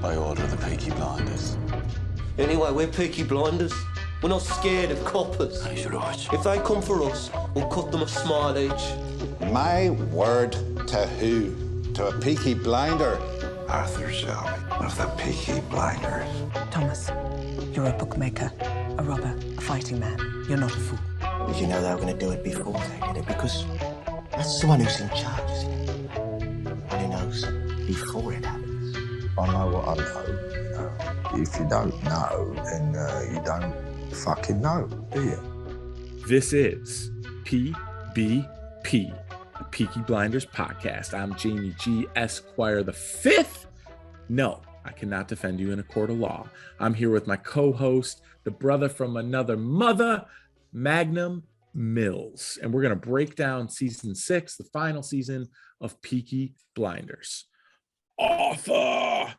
by order of the Peaky Blinders. Anyway, we're Peaky Blinders. We're not scared of coppers. That's right. If they come for us, we'll cut them a smile each. My word to who? To a Peaky Blinder? Arthur Shelby of the Peaky Blinders. Thomas, you're a bookmaker, a robber, a fighting man. You're not a fool. Did you know they were going to do it before they did it? Because that's the one who's in charge, isn't it? And who knows before it happens. I know what I know. If you don't know, then you don't fucking know, do you? This is PBP, the Peaky Blinders podcast. I'm Jamie G. Esquire the Fifth. No, I cannot defend you in a court of law. I'm here with my co-host, the brother from another mother, Magnum Mills. And we're going to break down season 6, the final season of Peaky Blinders. Arthur!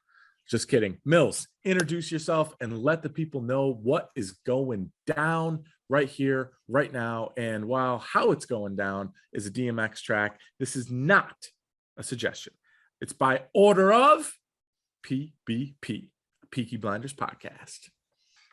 Just kidding. Mills, introduce yourself and let the people know what is going down right here, right now. And while how it's going down is a DMX track, this is not a suggestion. It's by order of PBP, Peaky Blinders podcast.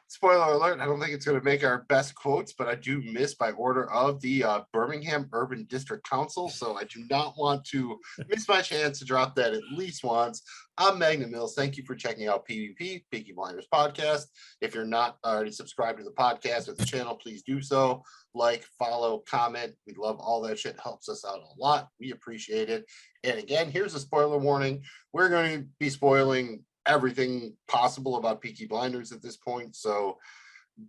Spoiler alert, I don't think it's going to make our best quotes, but I do miss by order of the Birmingham Urban District Council, so I do not want to miss my chance to drop that at least once. I'm Magnum Mills. Thank you for checking out PBP, Peaky Blinders podcast. If you're not already subscribed to the podcast or the channel, please do so. Like, follow, comment. We love all that shit. Helps us out a lot. We appreciate it. And again, here's a spoiler warning. We're going to be spoiling everything possible about Peaky Blinders at this point, so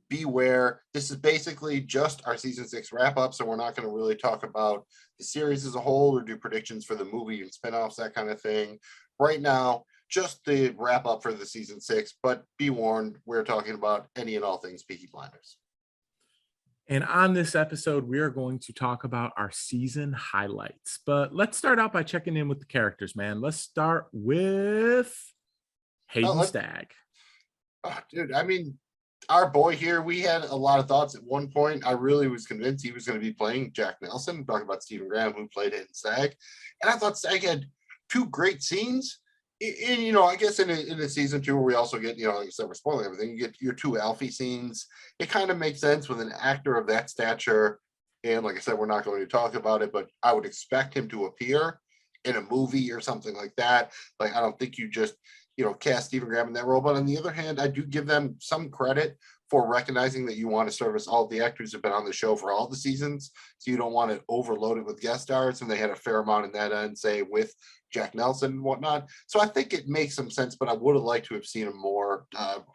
beware. This is basically just our season 6 wrap up, so we're not going to really talk about the series as a whole or do predictions for the movie and spinoffs, that kind of thing. Right now, just the wrap up for the season 6, but be warned, we're talking about any and all things Peaky Blinders. And on this episode, we are going to talk about our season highlights, but let's start out by checking in with the characters, man. Let's start with Hayden Stagg. Oh, dude, I mean, our boy here, we had a lot of thoughts at one point. I really was convinced he was going to be playing Jack Nelson, talking about Stephen Graham, who played Hayden Stagg. And I thought Stagg had two great scenes. And, you know, I guess in a season 2 where we also get, you know, like I said, we're spoiling everything, you get your two Alfie scenes. It kind of makes sense with an actor of that stature. And like I said, we're not going to talk about it, but I would expect him to appear in a movie or something like that. Like, I don't think you just, you know, cast Stephen Graham in that role. But on the other hand, I do give them some credit for recognizing that you want to service all the actors who've been on the show for all the seasons. So you don't want to overload it with guest stars. And they had a fair amount in that end, say with Jack Nelson and whatnot. So I think it makes some sense, but I would have liked to have seen him more.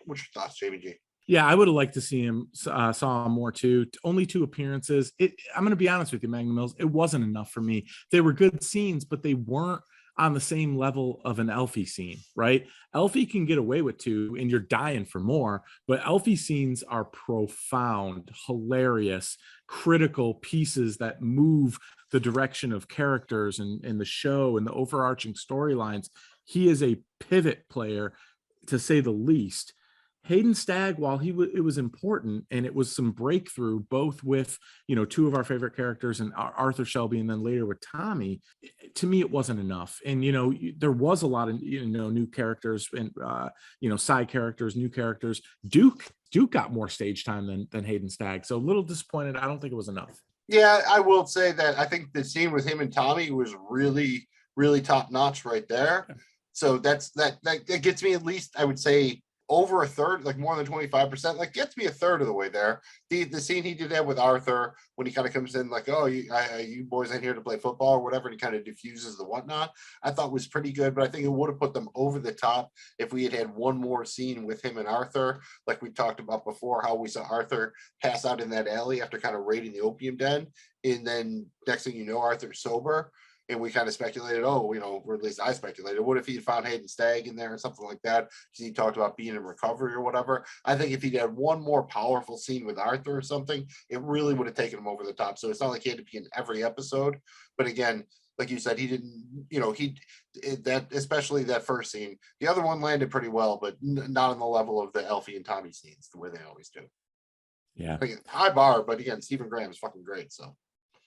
What's your thoughts, Jamie G? Yeah, I would have liked to see him, saw him more too. Only 2 appearances. I'm going to be honest with you, Magnum Mills. It wasn't enough for me. They were good scenes, but they weren't on the same level of an Alfie scene, right? Alfie can get away with 2 and you're dying for more, but Alfie scenes are profound, hilarious, critical pieces that move the direction of characters and the show and the overarching storylines. He is a pivot player, to say the least. Hayden Stagg, while it was important and it was some breakthrough, both with, you know, 2 of our favorite characters and Arthur Shelby, and then later with Tommy, to me, it wasn't enough. And, you know, there was a lot of, you know, new characters and, you know, side characters, new characters. Duke got more stage time than Hayden Stagg. So a little disappointed. I don't think it was enough. Yeah, I will say that I think the scene with him and Tommy was really, really top notch right there. So that gets me, at least I would say, over a third, like more than 25%, like gets me a third of the way there. The scene he did that with Arthur, when he kind of comes in like, oh, you boys ain't here to play football or whatever, and he kind of diffuses the whatnot, I thought was pretty good. But I think it would have put them over the top if we had one more scene with him and Arthur, like we talked about before, how we saw Arthur pass out in that alley after kind of raiding the opium den, and then next thing you know, Arthur's sober. And we kind of speculated, oh, you know, or at least I speculated, what if he had found Hayden Stagg in there or something like that? Because he talked about being in recovery or whatever. I think if he'd had one more powerful scene with Arthur or something, it really would have taken him over the top. So it's not like he had to be in every episode. But again, like you said, he didn't, you know, especially that first scene. The other one landed pretty well, but not on the level of the Alfie and Tommy scenes, the way they always do. Yeah. Like, high bar, but again, Stephen Graham is fucking great, so.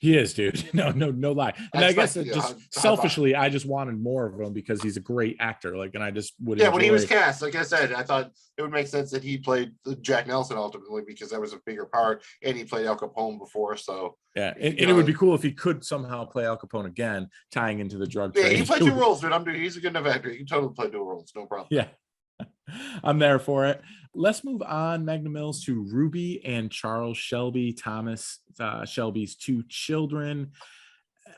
He is, dude. No lie. And I guess expect, it just selfishly, I just wanted more of him because he's a great actor. Like, and I just would. Yeah, when he was cast, like I said, I thought it would make sense that he played Jack Nelson ultimately because that was a bigger part, and he played Al Capone before. So yeah, and it would be cool if he could somehow play Al Capone again, tying into the drug trade. Yeah, he played two roles, dude. He's a good enough actor. He can totally play two roles, no problem. Yeah. I'm there for it. Let's move on, Magnum Mills, to Ruby and Charles Shelby, Thomas Shelby's two children.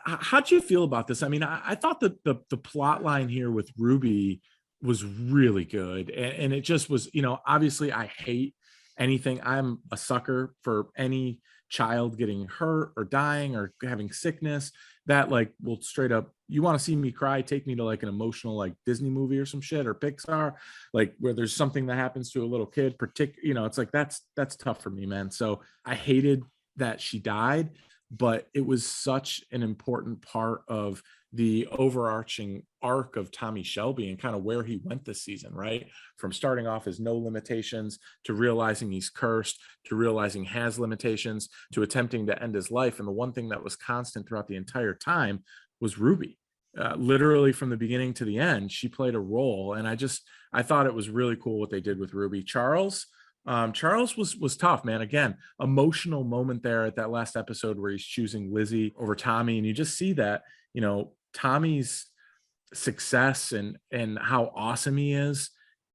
How'd you feel about this? I mean, I thought that the plot line here with Ruby was really good. And it just was, obviously I hate anything. I'm a sucker for any child getting hurt or dying or having sickness that like will straight up, you want to see me cry, take me to like an emotional like Disney movie or some shit or Pixar, like where there's something that happens to a little kid, it's like that's tough for me, man. So I hated that she died, but it was such an important part of the overarching arc of Tommy Shelby and kind of where he went this season, right? From starting off as no limitations to realizing he's cursed, to realizing has limitations, to attempting to end his life. And the one thing that was constant throughout the entire time was Ruby. Literally from the beginning to the end, she played a role. And I thought it was really cool what they did with Ruby. Charles was tough, man. Again, emotional moment there at that last episode where he's choosing Lizzie over Tommy. And you just see that, Tommy's success and how awesome he is,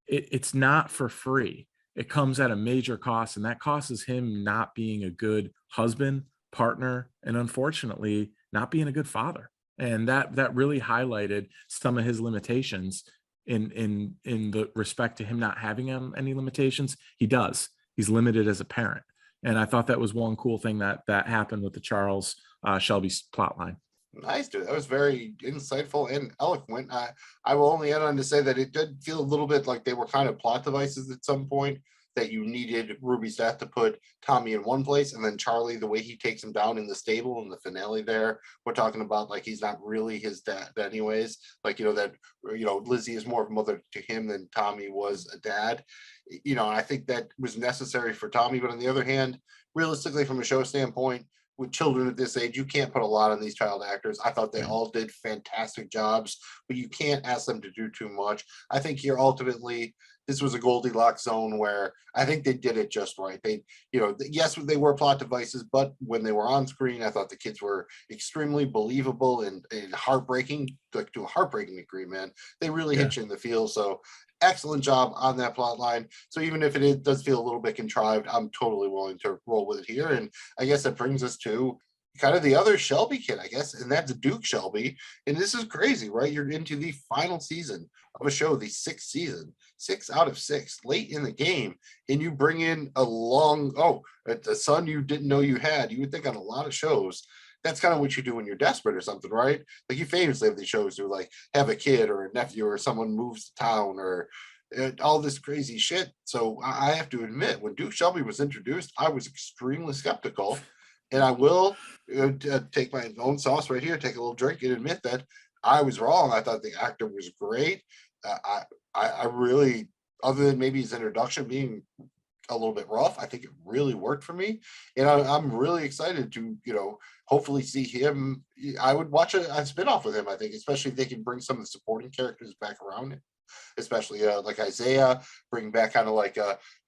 it's not for free. It comes at a major cost, and that cost is him not being a good husband, partner, and unfortunately not being a good father. And that really highlighted some of his limitations in the respect to him not having any limitations. He's limited as a parent. And I thought that was one cool thing that happened with the Charles Shelby's plot line. Nice, dude. That was very insightful and eloquent. I will only add on to say that it did feel a little bit like they were kind of plot devices at some point, that you needed Ruby's death to put Tommy in one place, and then Charlie, the way he takes him down in the stable in the finale there, we're talking about like he's not really his dad anyways. Like, that Lizzie is more of a mother to him than Tommy was a dad. And I think that was necessary for Tommy. But on the other hand, realistically, from a show standpoint, with children at this age, you can't put a lot on these child actors. I thought they all did fantastic jobs, but you can't ask them to do too much. I think here ultimately this was a Goldilocks zone where I think they did it just right. They, yes, they were plot devices, but when they were on screen, I thought the kids were extremely believable and heartbreaking, like to a heartbreaking degree, man. They really hit you in the feel. So excellent job on that plot line. So even if it does feel a little bit contrived, I'm totally willing to roll with it here. And I guess that brings us to kind of the other Shelby kid, I guess, and that's Duke Shelby. And this is crazy, right? You're into the final season of a show, the sixth season, 6 out of 6, late in the game, and you bring in a son you didn't know you had. You would think on a lot of shows, that's kind of what you do when you're desperate or something, right? Like you famously have these shows who like have a kid or a nephew or someone moves to town or all this crazy shit. So I have to admit, when Duke Shelby was introduced, I was extremely skeptical. And I will take my own sauce right here, take a little drink and admit that I was wrong. I thought the actor was great. I really, other than maybe his introduction being a little bit rough, I think it really worked for me. And I'm really excited to, hopefully see him. I would watch a spinoff with him, I think, especially if they can bring some of the supporting characters back around him. Especially like Isaiah, bring back kind of like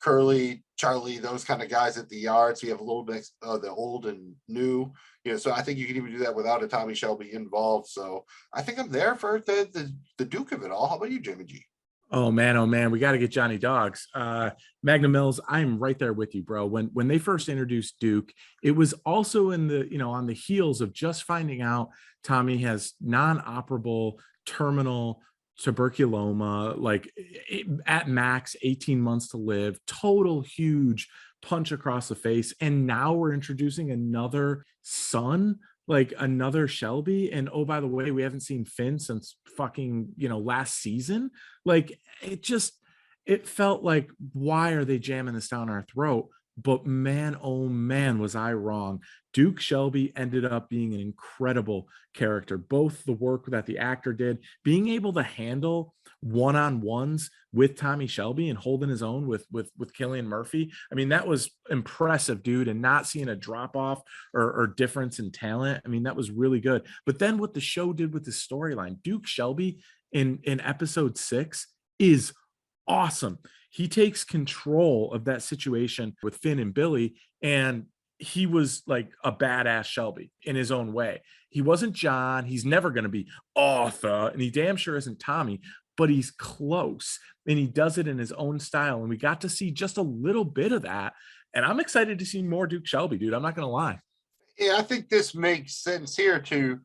Curly, Charlie, those kind of guys at the yard. So you have a little bit of the old and new, so I think you can even do that without a Tommy Shelby involved. So I think I'm there for the Duke of it all. How about you, Jimmy G? Oh man, we got to get Johnny Dogs. Magnum Mills, I'm right there with you, bro. When they first introduced Duke, it was also in the, on the heels of just finding out Tommy has non-operable terminal tuberculoma, like at max 18 months to live, total huge punch across the face. And now we're introducing another son, like another Shelby. And oh, by the way, we haven't seen Finn since fucking, last season. Like it felt like, why are they jamming this down our throat? But man, oh man, was I wrong. Duke Shelby ended up being an incredible character. Both the work that the actor did, being able to handle one-on-ones with Tommy Shelby and holding his own with Cillian Murphy. I mean, that was impressive, dude, and not seeing a drop off or difference in talent. I mean, that was really good. But then what the show did with the storyline, Duke Shelby in episode 6 is awesome. He takes control of that situation with Finn and Billy, and he was like a badass Shelby in his own way. He wasn't John. He's never going to be Arthur, and he damn sure isn't Tommy, but he's close, and he does it in his own style. And we got to see just a little bit of that. And I'm excited to see more Duke Shelby, dude. I'm not going to lie. Yeah, I think this makes sense here to,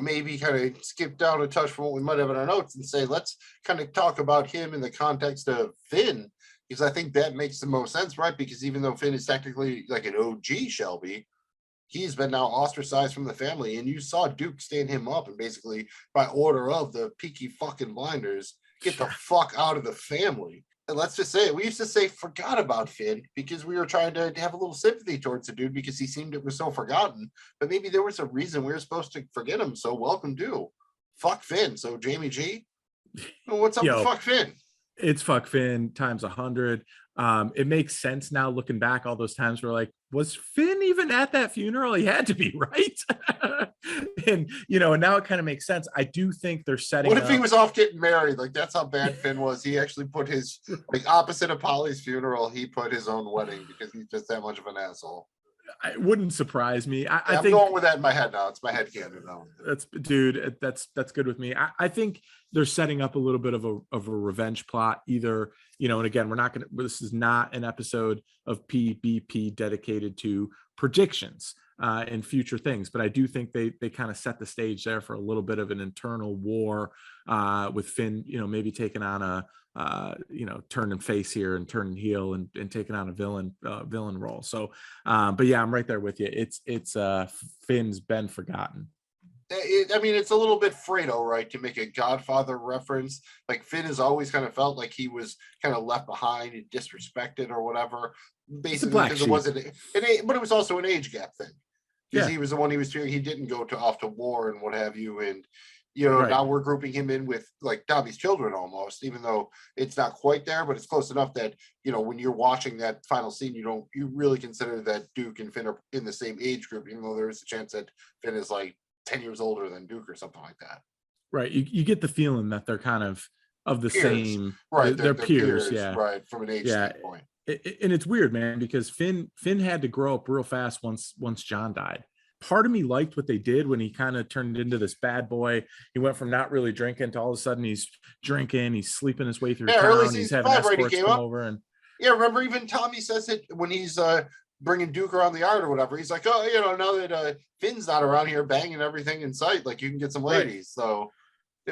maybe kind of skip down a touch from what we might have in our notes and say, let's kind of talk about him in the context of Finn, because I think that makes the most sense, right? Because even though Finn is technically like an OG Shelby, he's been now ostracized from the family, and you saw Duke stand him up and basically, by order of the Peaky fucking Blinders, get the fuck out of the family. And let's just say it, we used to say forgot about Finn because we were trying to have a little sympathy towards the dude because he seemed it was so forgotten. But maybe there was a reason we were supposed to forget him. So welcome to fuck Finn. So Jamie G, what's up with fuck Finn? It's fuck Finn times 100. It makes sense now looking back, all those times we're like, was Finn even at that funeral? He had to be, right? And now it kind of makes sense. I do think they're setting What if he was off getting married? Like, that's how bad Finn was. He actually put his, like, opposite of Polly's funeral, he put his own wedding because he's just that much of an asshole. It wouldn't surprise me. I I'm think going with that in my head now. It's my head canon now. That's good with me. I think they're setting up a little bit of a revenge plot, either, and again, this is not an episode of PBP dedicated to predictions and future things, but I do think they kind of set the stage there for a little bit of an internal war with Finn, maybe taking on a turning face here and turning heel and taking on a villain role. So, but yeah, I'm right there with you. It's Finn's been forgotten. It's a little bit Fredo, right? To make a Godfather reference, like Finn has always kind of felt like he was kind of left behind and disrespected or whatever. Basically, because it wasn't, but it was also an age gap thing. Because he was the one he didn't go off to war and what have you, and right. Now we're grouping him in with like Tommy's children almost, even though it's not quite there, but it's close enough that, when you're watching that final scene, you really consider that Duke and Finn are in the same age group, even though there is a chance that Finn is like 10 years older than Duke or something like that. Right. You get the feeling that they're kind of the peers. Same, right? They're peers, yeah. Right. From an age standpoint. And it's weird, man, because Finn had to grow up real fast once John died. Part of me liked what they did when he kind of turned into this bad boy. He went from not really drinking to all of a sudden he's drinking, he's sleeping his way through town, he's having escorts come over. And remember, even Tommy says it when he's bringing Duke around the yard or whatever. He's like, oh, now that Finn's not around here banging everything in sight, like you can get some ladies. Right. So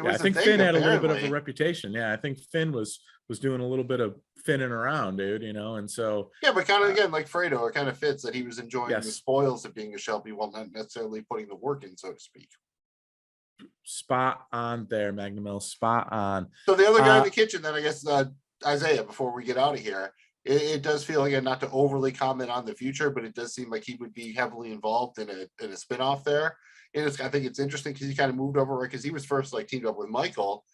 I think Finn had a little bit of a reputation. Yeah, I think Finn was doing a little bit of finning around, dude, and so but kind of again like Fredo, it kind of fits that he was enjoying the spoils of being a Shelby while not necessarily putting the work in, so to speak. Spot on there, Magnum, spot on. So the other guy in the kitchen, then I guess Isaiah, before we get out of here, it does feel, again, not to overly comment on the future, but it does seem like he would be heavily involved in a spin-off there. And I think it's interesting because he kind of moved over, right? Because he was first like teamed up with Michael,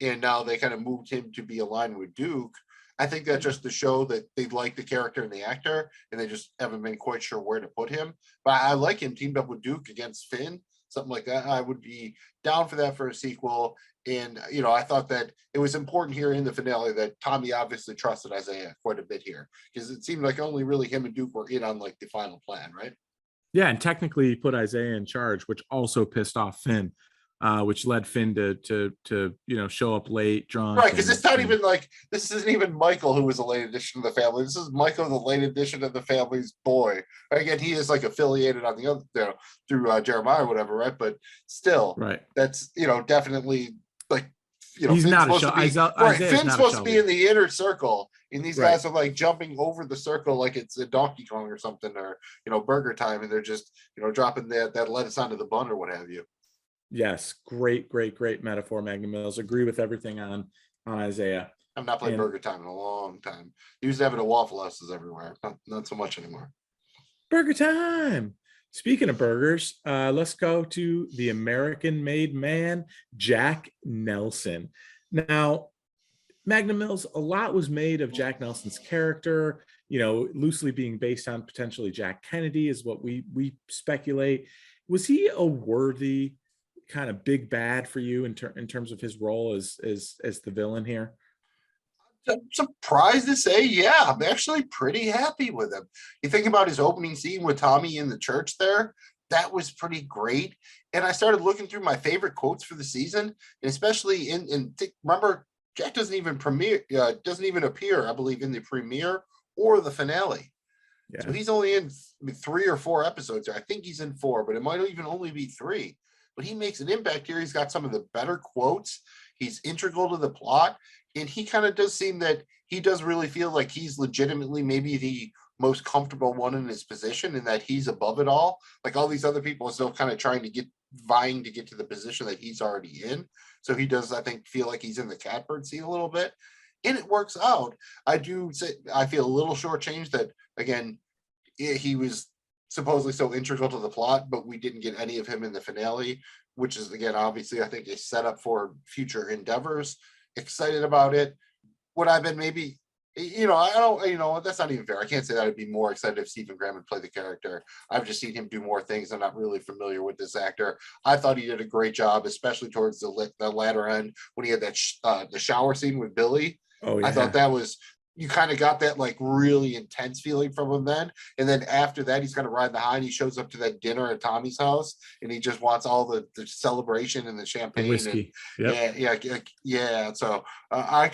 and now they kind of moved him to be aligned with Duke. I think that's just to show that they like the character and the actor, and they just haven't been quite sure where to put him. But I like him teamed up with Duke against Finn, something like that. I would be down for that for a sequel. And, I thought that it was important here in the finale that Tommy obviously trusted Isaiah quite a bit here, because it seemed like only really him and Duke were in on like the final plan, right? Yeah, and technically he put Isaiah in charge, which also pissed off Finn, which led Finn to show up late, drunk. Right, because it's not even like, this isn't even Michael who was a late addition to the family. This is Michael, the late addition of the family's boy. Again, he is like affiliated on the other, through Jeremiah or whatever, right? But still, right, that's definitely like, he's Finn's not a right. Finn's supposed to be in the inner circle, and these guys are like jumping over the circle like it's a Donkey Kong or something, or Burger Time, and they're just dropping that lettuce onto the bun or what have you. Yes, great metaphor, Magnum Mills. Agree with everything on Isaiah. I've not played Burger Time in a long time. Used to have it at Waffle Houses everywhere. Not so much anymore. Burger Time. Speaking of burgers, let's go to the American-made man, Jack Nelson. Now, Magnum Mills, a lot was made of Jack Nelson's character, loosely being based on potentially Jack Kennedy is what we speculate. Was he a worthy kind of big bad for you in terms of his role as the villain here? I'm surprised to say, yeah, I'm actually pretty happy with him. You think about his opening scene with Tommy in the church there, that was pretty great. And I started looking through my favorite quotes for the season, and especially remember, Jack doesn't even appear, I believe, in the premiere or the finale. Yeah. So he's only in 3 or 4 episodes. I think he's in 4, but it might even only be 3. But he makes an impact here. He's got some of the better quotes. He's integral to the plot. And he kind of does seem that he does really feel like he's legitimately maybe the most comfortable one in his position, and that he's above it all. Like all these other people are still kind of vying to get to the position that he's already in. So he does, I think, feel like he's in the catbird seat a little bit. And it works out. I do say I feel a little shortchanged that, again, he was supposedly so integral to the plot, but we didn't get any of him in the finale, which is, again, obviously, I think a setup for future endeavors. Excited about it. Would I've been maybe, I don't, that's not even fair. I can't say that I'd be more excited if Stephen Graham would play the character. I've just seen him do more things. I'm not really familiar with this actor. I thought he did a great job, especially towards the latter end when he had that the shower scene with Billy. Oh, yeah. I thought that was, you kind of got that like really intense feeling from him then. And then after that, he's kind of riding the high, and he shows up to that dinner at Tommy's house, and he just wants all the celebration and the champagne and whiskey. Yeah. So I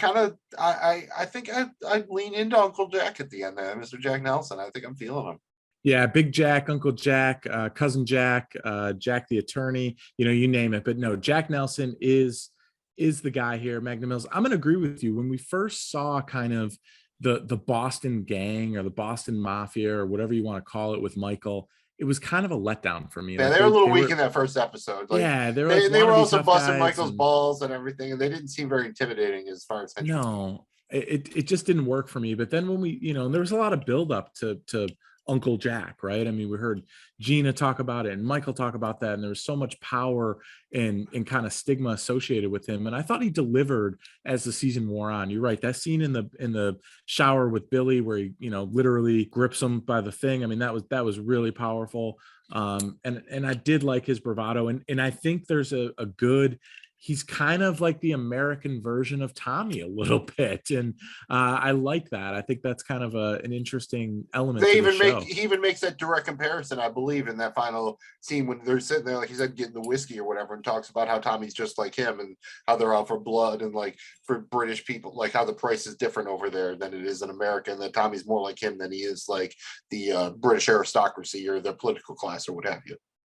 think I lean into Uncle Jack at the end there, Mr. Jack Nelson. I think I'm feeling him. Yeah, Big Jack, Uncle Jack, Cousin Jack, Jack the attorney, you name it. But no, Jack Nelson is the guy here, Magnum Mills. I'm going to agree with you. When we first saw kind of the Boston gang or the Boston Mafia or whatever you want to call it with Michael, it was kind of a letdown for me. Yeah, they were a little weak in that first episode. Like, yeah, they were also busting Michael's balls and everything, and they didn't seem very intimidating as far as no, it just didn't work for me. But then when we, and there was a lot of buildup to Uncle Jack, right? I mean, we heard Gina talk about it and Michael talk about that, and there was so much power and kind of stigma associated with him. And I thought he delivered as the season wore on. You're right. That scene in the shower with Billy, where he, literally grips him by the thing. I mean, that was really powerful. And I did like his bravado, and I think there's a good. He's kind of like the American version of Tommy a little bit. And I like that. I think that's kind of an interesting element. He even makes that direct comparison, I believe, in that final scene when they're sitting there, like he said, getting the whiskey or whatever, and talks about how Tommy's just like him and how they're out for blood, and like for British people, like how the price is different over there than it is in America, and that Tommy's more like him than he is like the British aristocracy or the political class or what have you.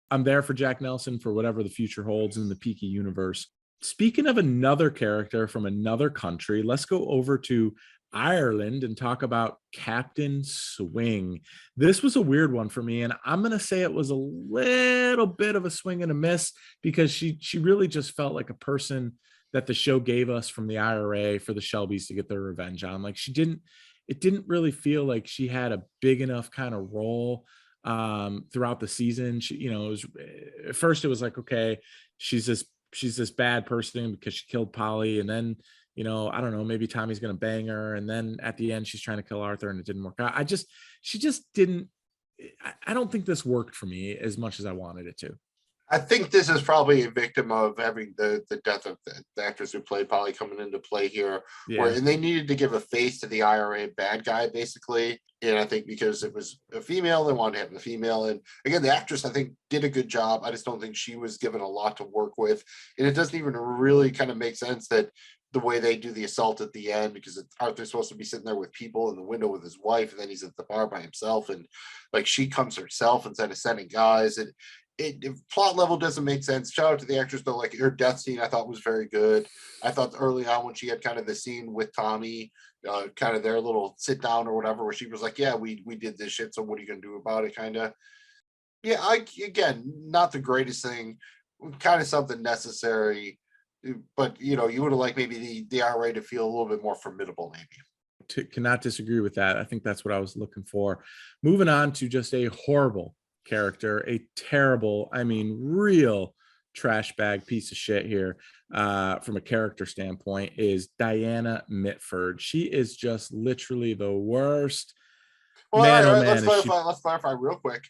I'm there for Jack Nelson for whatever the future holds in the Peaky universe. Speaking of another character from another country, let's go over to Ireland and talk about Captain Swing. This was a weird one for me, and I'm going to say it was a little bit of a swing and a miss, because she really just felt like a person that the show gave us from the IRA for the Shelbys to get their revenge on. Like it didn't really feel like she had a big enough kind of role throughout the season. She, it was, at first it was like, okay, she's this bad person because she killed Polly, and then I don't know, maybe Tommy's gonna bang her, and then at the end she's trying to kill Arthur and it didn't work out. She just didn't. I don't think this worked for me as much as I wanted it to. I think this is probably a victim of having the death of the actress who played Polly coming into play here, and they needed to give a face to the IRA bad guy, basically. And I think because it was a female, they wanted to have the female. And again, the actress, I think, did a good job. I just don't think she was given a lot to work with. And it doesn't even really kind of make sense that the way they do the assault at the end, because Arthur's supposed to be sitting there with people in the window with his wife, and then he's at the bar by himself. And like she comes herself instead of sending guys. And it plot level doesn't make sense. Shout out to the actress though. Like her death scene, I thought was very good. I thought early on when she had kind of the scene with Tommy, kind of their little sit down or whatever, where she was like, yeah, we did this shit, so what are you gonna do about it, kind of. Yeah, again, not the greatest thing, kind of something necessary, but you would have liked maybe the IRA to feel a little bit more formidable, maybe. Cannot disagree with that. I think that's what I was looking for. Moving on to just a horrible character, a terrible, I mean, real trash bag piece of shit here, from a character standpoint, is Diana Mitford. She is just literally the worst. Well, Man, all oh right, man, is she. let's clarify real quick.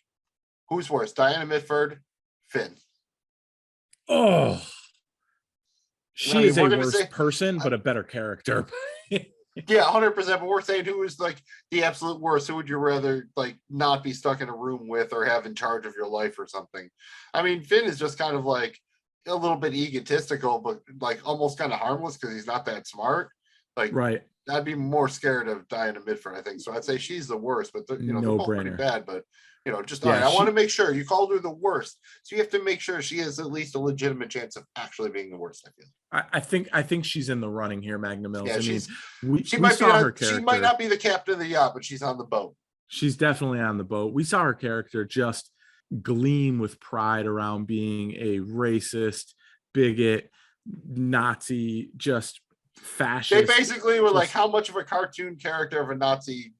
Who's worse, Diana Mitford, Finn? Oh, I she mean, is a we're gonna worse say, person, but a better character. yeah, 100%. But we're saying who is like the absolute worst. Who would you rather like not be stuck in a room with or have in charge of your life or something? I mean, Finn is just kind of like a little bit egotistical, but like almost kind of harmless because he's not that smart. Like, Right. I'd be more scared of Diana Mitford, I think. So I'd say she's the worst, but they're, they're No both pretty brainer. bad. But just all Yeah, right. I want to she. make sure you called her the worst, so you have to make sure she has at least a legitimate chance of actually being the worst. I feel. I think she's in the running here, Magnum Mills. Yeah, I mean, she we might be saw her not, she character. might not be the captain of the yacht, but she's on the boat. She's definitely on the boat. We saw her character just gleam with pride around being a racist, bigot, Nazi, just They fascist. basically were just, like, how much of a cartoon character of a Nazi,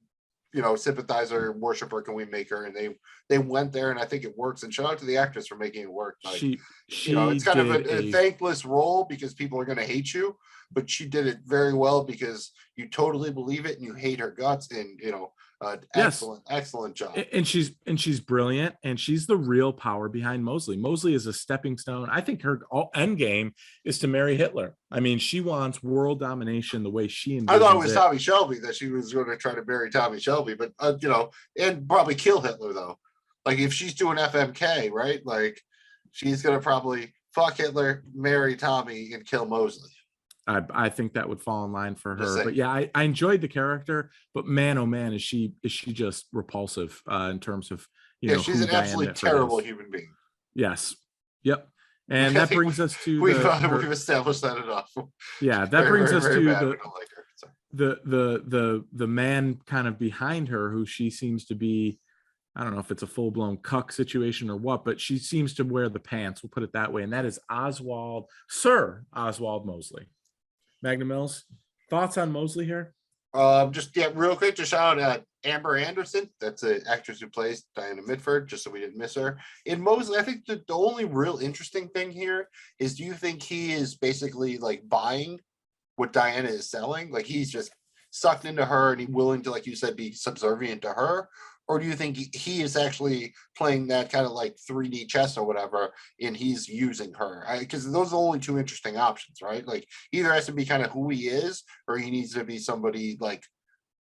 sympathizer, worshiper can we make her? And they went there, and I think it works. And shout out to the actress for making it work. Like, she it's kind of did a thankless role because people are going to hate you, but she did it very well because you totally believe it and you hate her guts. And Yes. excellent job. And she's brilliant, and she's the real power behind Mosley. Mosley is a stepping stone. I think her end game is to marry Hitler. I mean, she wants world domination the way she envisions. I thought it was Tommy Shelby that she was going to try to marry Tommy Shelby, but and probably kill Hitler though. Like if she's doing FMK, right? Like she's going to probably fuck Hitler, marry Tommy, and kill Mosley. I think that would fall in line for her. But yeah, I enjoyed the character, but man, oh man, is she just repulsive in terms of she's an absolutely terrible human being. Yes. Yep. And that brings us to we've established that enough. Yeah, that brings us to the man kind of behind her, who she seems to be. I don't know if it's a full-blown cuck situation or what, but she seems to wear the pants. We'll put it that way, and that is Sir Oswald Mosley. Magnum Mills, thoughts on Mosley here? Real quick, just shout out Amber Anderson. That's the actress who plays Diana Mitford, just so we didn't miss her. In Mosley, I think the only real interesting thing here is, do you think he is basically like buying what Diana is selling? Like he's just sucked into her and he's willing to, like you said, be subservient to her? Or do you think he is actually playing that kind of like 3D chess or whatever, and he's using her? Because those are the only two interesting options, right? Like either has to be kind of who he is, or he needs to be somebody like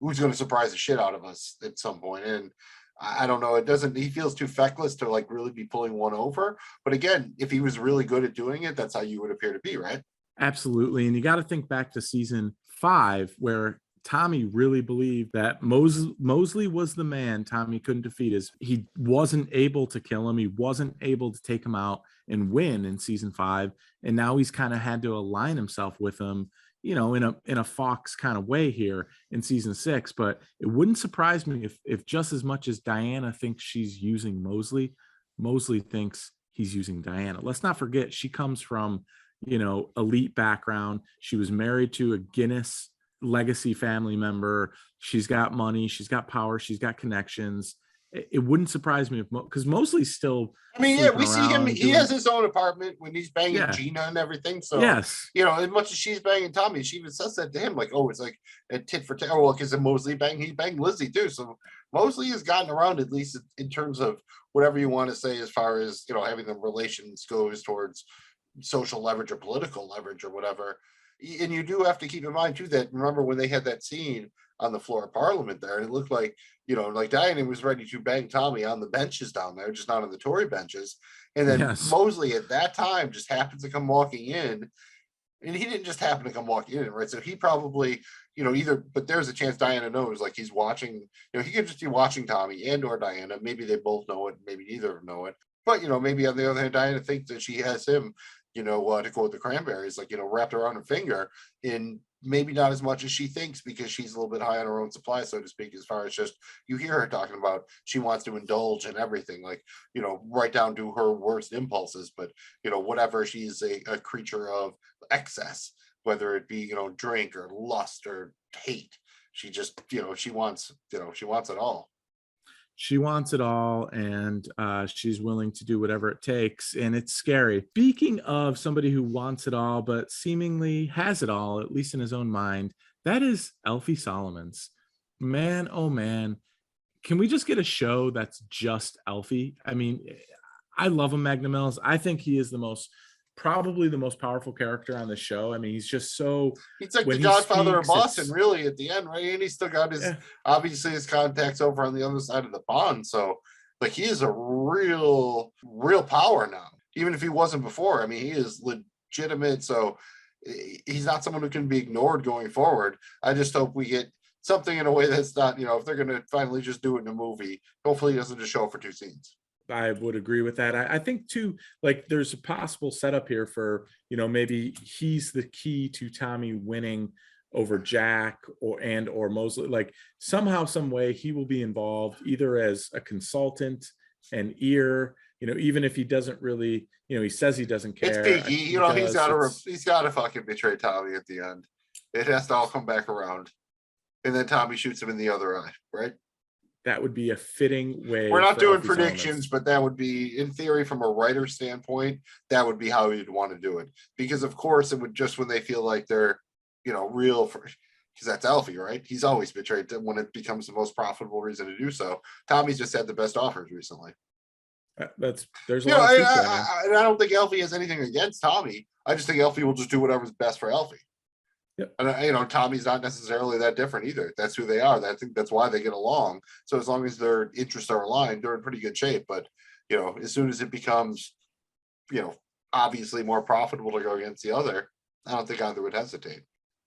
who's going to surprise the shit out of us at some point. And I don't know. He feels too feckless to like really be pulling one over. But again, if he was really good at doing it, that's how you would appear to be, right? Absolutely. And you got to think back to season 5, where Tommy really believed that Mosley was the man Tommy couldn't defeat. He wasn't able to kill him. He wasn't able to take him out and win in season 5. And now he's kind of had to align himself with him, in a Fox kind of way here in season 6. But it wouldn't surprise me if just as much as Diana thinks she's using Mosley thinks he's using Diana. Let's not forget, she comes from, elite background. She was married to a Guinness legacy family member. She's got money, she's got power, she's got connections. It wouldn't surprise me because Mosley's still. I mean, yeah, we see him. He has his own apartment when he's banging Gina and everything. So yes, as much as she's banging Tommy, she even says that to him, like, "Oh, it's like a tit for tat." Oh, well, because Mosley he banged Lizzie too. So Mosley has gotten around, at least in terms of whatever you want to say, as far as having the relations goes towards social leverage or political leverage or whatever. And you do have to keep in mind too that, remember when they had that scene on the floor of Parliament there, and it looked like like Diana was ready to bang Tommy on the benches down there, just not on the Tory benches. And then Mosley at that time just happens to come walking in, and he didn't just happen to come walking in, right? So he probably but there's a chance Diana knows, like he's watching. He could just be watching Tommy and or Diana. Maybe they both know it, maybe neither of them know it. But maybe on the other hand, Diana thinks that she has him, to quote the Cranberries, like, wrapped around her finger, in maybe not as much as she thinks, because she's a little bit high on her own supply, so to speak, as far as just, you hear her talking about she wants to indulge in everything, like, right down to her worst impulses, but, whatever, she's a creature of excess, whether it be, drink or lust or hate. She just, she wants it all. She wants it all, and she's willing to do whatever it takes, and it's scary. Speaking of somebody who wants it all, but seemingly has it all, at least in his own mind, that is Alfie Solomons. Man, oh man. Can we just get a show that's just Alfie? I mean, I love him, Magnum Mills. I think he is probably the most powerful character on the show. I mean, he's just so. He's like when the he Godfather of speaks, Boston, really, at the end, right? And he's still got his obviously his contacts over on the other side of the pond. So, like, he is a real power now. Even if he wasn't before, I mean, he is legitimate. So, he's not someone who can be ignored going forward. I just hope we get something in a way that's not, if they're going to finally just do it in a movie, hopefully he doesn't just show up for 2 scenes. I would agree with that. I think too, like there's a possible setup here for, maybe he's the key to Tommy winning over Jack or Mosley. Like somehow, some way he will be involved either as a consultant, an ear, even if he doesn't really, he says he doesn't care. It's Peaky, he's got to fucking betray Tommy at the end. It has to all come back around. And then Tommy shoots him in the other eye, right? That would be a fitting way. We're not doing predictions, but that would be, in theory, from a writer's standpoint, that would be how you'd want to do it. Because of course it would just when they feel like they're, real because that's Alfie, right? He's always betrayed them when it becomes the most profitable reason to do so. Tommy's just had the best offers recently. There's a lot of I don't think Alfie has anything against Tommy. I just think Alfie will just do whatever's best for Alfie. Yep. And Tommy's not necessarily that different either. That's who they are. I think that's why they get along. So as long as their interests are aligned, they're in pretty good shape. But as soon as it becomes, obviously more profitable to go against the other, I don't think either would hesitate.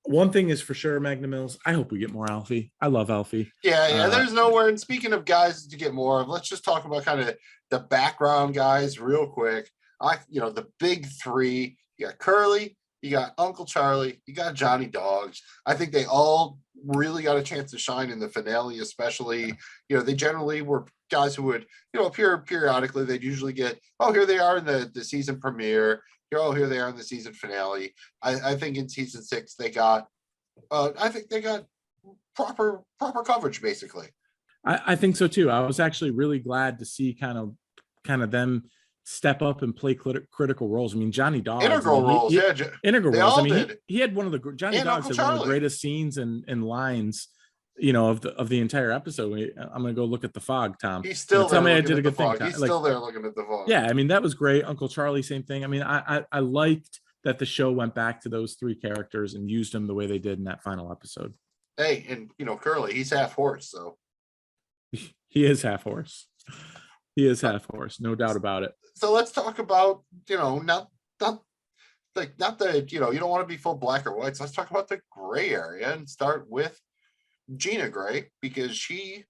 One thing is for sure, Magnum Mills, I hope we get more Alfie. I love Alfie. Yeah. There's nowhere. And speaking of guys to get more of, let's just talk about kind of the background guys real quick. The big 3. You got Curly. You got Uncle Charlie, you got Johnny Dogs. I think they all really got a chance to shine in the finale, especially, they generally were guys who would, appear periodically. They'd usually get, here they are in the season premiere. Here they are in the season finale. I think in season 6, they got proper coverage, basically. I think so too. I was actually really glad to see kind of them step up and play critical roles. I mean, Johnny Dogs, integral roles. Integral they roles. all I mean, did. he had one of the Johnny Dogs had one of the greatest scenes and lines, of the entire episode. I'm gonna go look at the fog, Tom. He's still tell me I did a good thing. He's still there looking at the fog. Yeah, I mean that was great. Uncle Charlie, same thing. I mean, I liked that the show went back to those 3 characters and used them the way they did in that final episode. Hey, and Curly, he's half horse, so he is half horse. He is half horse, no doubt about it. So let's talk about, not the, you don't want to be full black or white. So let's talk about the gray area and start with Gina Gray, because she's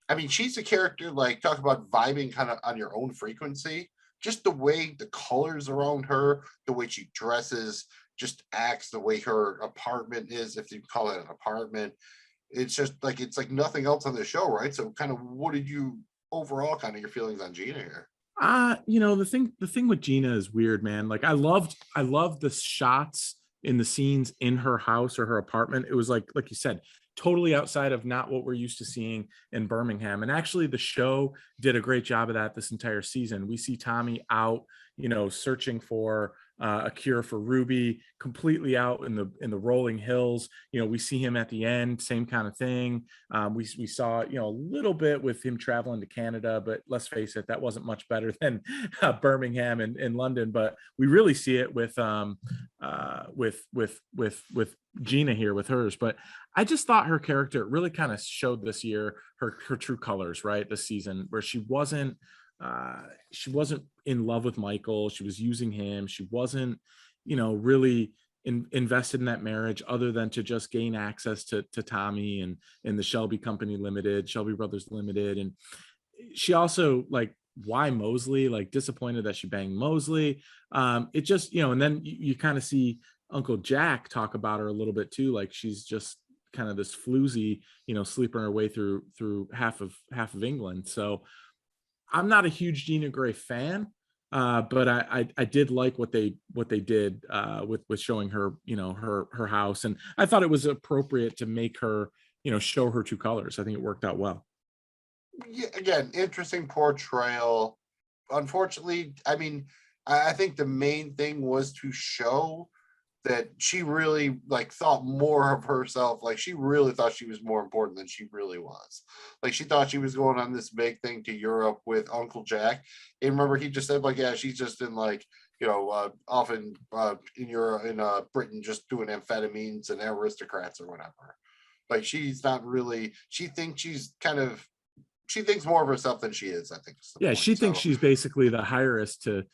a character, like, talk about vibing kind of on your own frequency. Just the way the colors around her, the way she dresses, just acts, the way her apartment is, if you call it an apartment. It's just like, it's like nothing else on the show, right? So kind of what did you overall kind of your feelings on Gina here? The thing with Gina is weird, man. Like I loved the shots in the scenes in her house or her apartment. It was like you said, totally outside of not what we're used to seeing in Birmingham. And actually the show did a great job of that this entire season. We see Tommy out, searching for a cure for Ruby, completely out in the rolling hills. We see him at the end, same kind of thing. We saw, a little bit with him traveling to Canada, but let's face it, that wasn't much better than Birmingham and London. But we really see it with Gina here with hers. But I just thought her character really kind of showed this year her true colors, right? This season, where she wasn't in love with Michael. She was using him. She wasn't, really invested in that marriage other than to just gain access to Tommy and the Shelby Company Limited, Shelby Brothers Limited. And she also, like, why Mosley, like, disappointed that she banged Mosley. It just, and then you kind of see Uncle Jack talk about her a little bit too. Like, she's just kind of this floozy, sleeping her way through half of England. So I'm not a huge Gina Gray fan, but I did like what they did with showing her, her house, and I thought it was appropriate to make her, show her true colors. I think it worked out well. Yeah, again, interesting portrayal. Unfortunately, I mean, I think the main thing was to show that she really like thought more of herself. Like she really thought she was more important than she really was. Like she thought she was going on this big thing to Europe with Uncle Jack. And remember, he just said like, yeah, she's just in like, often in Europe, in Britain, just doing amphetamines and aristocrats or whatever. Like she's not really. She thinks more of herself than she is. I think. Yeah, she thinks she's basically the heiress to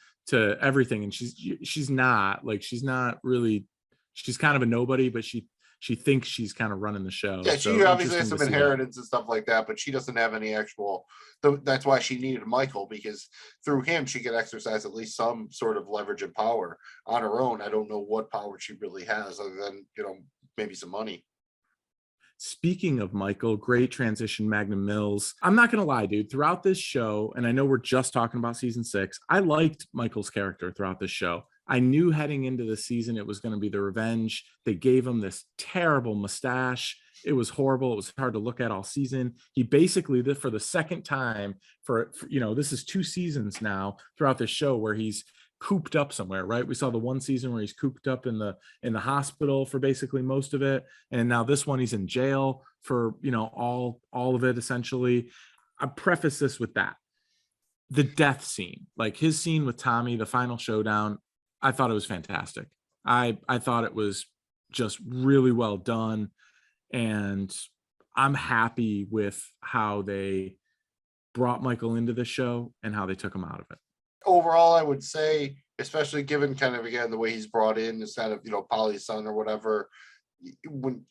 everything, and she's not. Like she's not really. She's kind of a nobody, but she thinks she's kind of running the show. Yeah, she obviously has some inheritance and stuff like that, but she doesn't have any actual. That's why she needed Michael, because through him she could exercise at least some sort of leverage and power. On her own, I don't know what power she really has, other than maybe some money. Speaking of Michael, great transition, Magnum Mills. I'm not going to lie, dude. Throughout this show, and I know we're just talking about season 6, I liked Michael's character throughout this show. I knew heading into the season it was going to be the revenge. They gave him this terrible mustache. It was horrible. It was hard to look at all season. He basically, for the second time, for this is 2 seasons now throughout this show where he's cooped up somewhere, right? We saw the one season where he's cooped up in the hospital for basically most of it, and now this one he's in jail for all of it essentially. I preface this with that. The death scene, like his scene with Tommy, the final showdown, I thought it was fantastic. I thought it was just really well done, and I'm happy with how they brought Michael into the show and how they took him out of it. Overall, I would say, especially given kind of again the way he's brought in as kind of Polly's son or whatever, when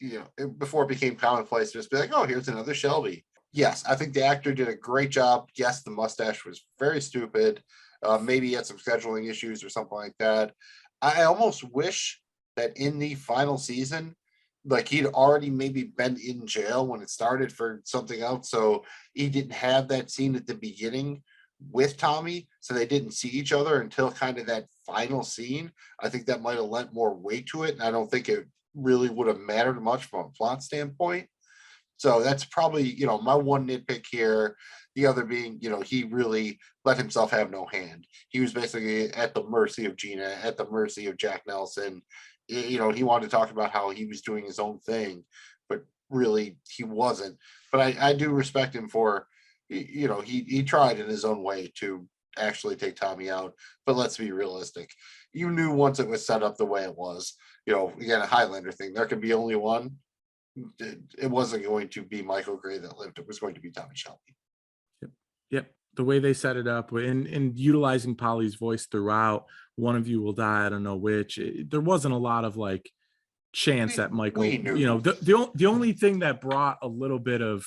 before it became commonplace, just be like, oh, here's another Shelby. Yes, I think the actor did a great job. Yes, the mustache was very stupid. Maybe he had some scheduling issues or something like that. I almost wish that in the final season, like he'd already maybe been in jail when it started for something else, so he didn't have that scene at the beginning with Tommy, so they didn't see each other until kind of that final scene. I think that might have lent more weight to it, and I don't think it really would have mattered much from a plot standpoint. So that's probably my one nitpick here. The other being, he really let himself have no hand. He was basically at the mercy of Gina, at the mercy of Jack Nelson. He wanted to talk about how he was doing his own thing, but really he wasn't. But I do respect him for he tried in his own way to actually take Tommy out. But let's be realistic. You knew once it was set up the way it was, again, a Highlander thing, there could be only one. It wasn't going to be Michael Gray that lived. It was going to be Tommy Shelby. Yep. The way they set it up and utilizing Polly's voice throughout, one of you will die, I don't know which. There wasn't a lot of like chance that Michael, the only thing that brought a little bit of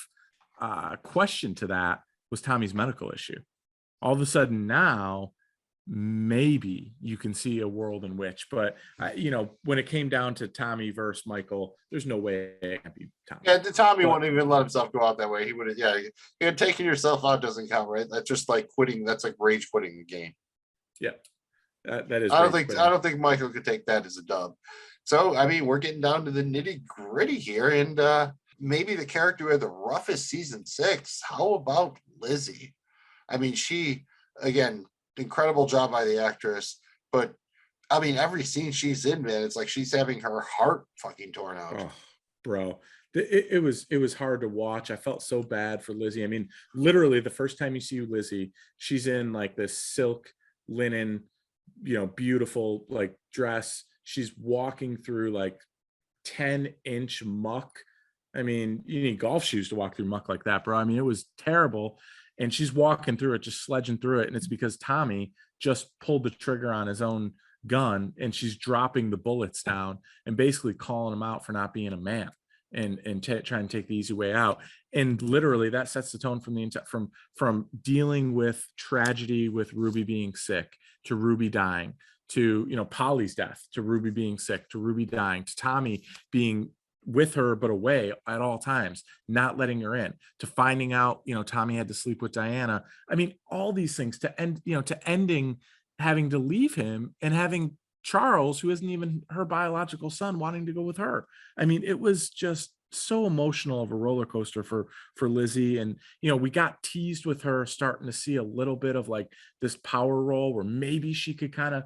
question to that was Tommy's medical issue. All of a sudden now, maybe you can see a world in which, but when it came down to Tommy versus Michael, there's no way it can't be Tommy. Yeah, Tommy wouldn't even let himself go out that way. He would have, taking yourself out doesn't count, right? That's just like quitting. That's like rage quitting the game. Yeah, that is. I don't think Michael could take that as a dub. So I mean, we're getting down to the nitty gritty here, and maybe the character of the roughest season 6. How about Lizzie? I mean, she again. Incredible job by the actress, but I mean, every scene she's in, man, it's like she's having her heart fucking torn out. Oh, bro, it was hard to watch. I felt so bad for Lizzie. I mean, literally, the first time you see Lizzie, she's in like this silk linen, beautiful like dress. She's walking through like 10-inch muck. I mean, you need golf shoes to walk through muck like that, bro. I mean, it was terrible. And she's walking through it, just sledging through it. And it's because Tommy just pulled the trigger on his own gun, and she's dropping the bullets down and basically calling him out for not being a man and trying to take the easy way out. And literally that sets the tone from the from dealing with tragedy with Ruby being sick to Ruby dying to, Polly's death, to Ruby being sick, to Ruby dying, to Tommy being with her but away at all times, not letting her in, to finding out Tommy had to sleep with Diana. I mean, all these things to end to ending having to leave him and having Charles, who isn't even her biological son, wanting to go with her. I mean, it was just so emotional of a roller coaster for Lizzie. And we got teased with her starting to see a little bit of like this power role where maybe she could kind of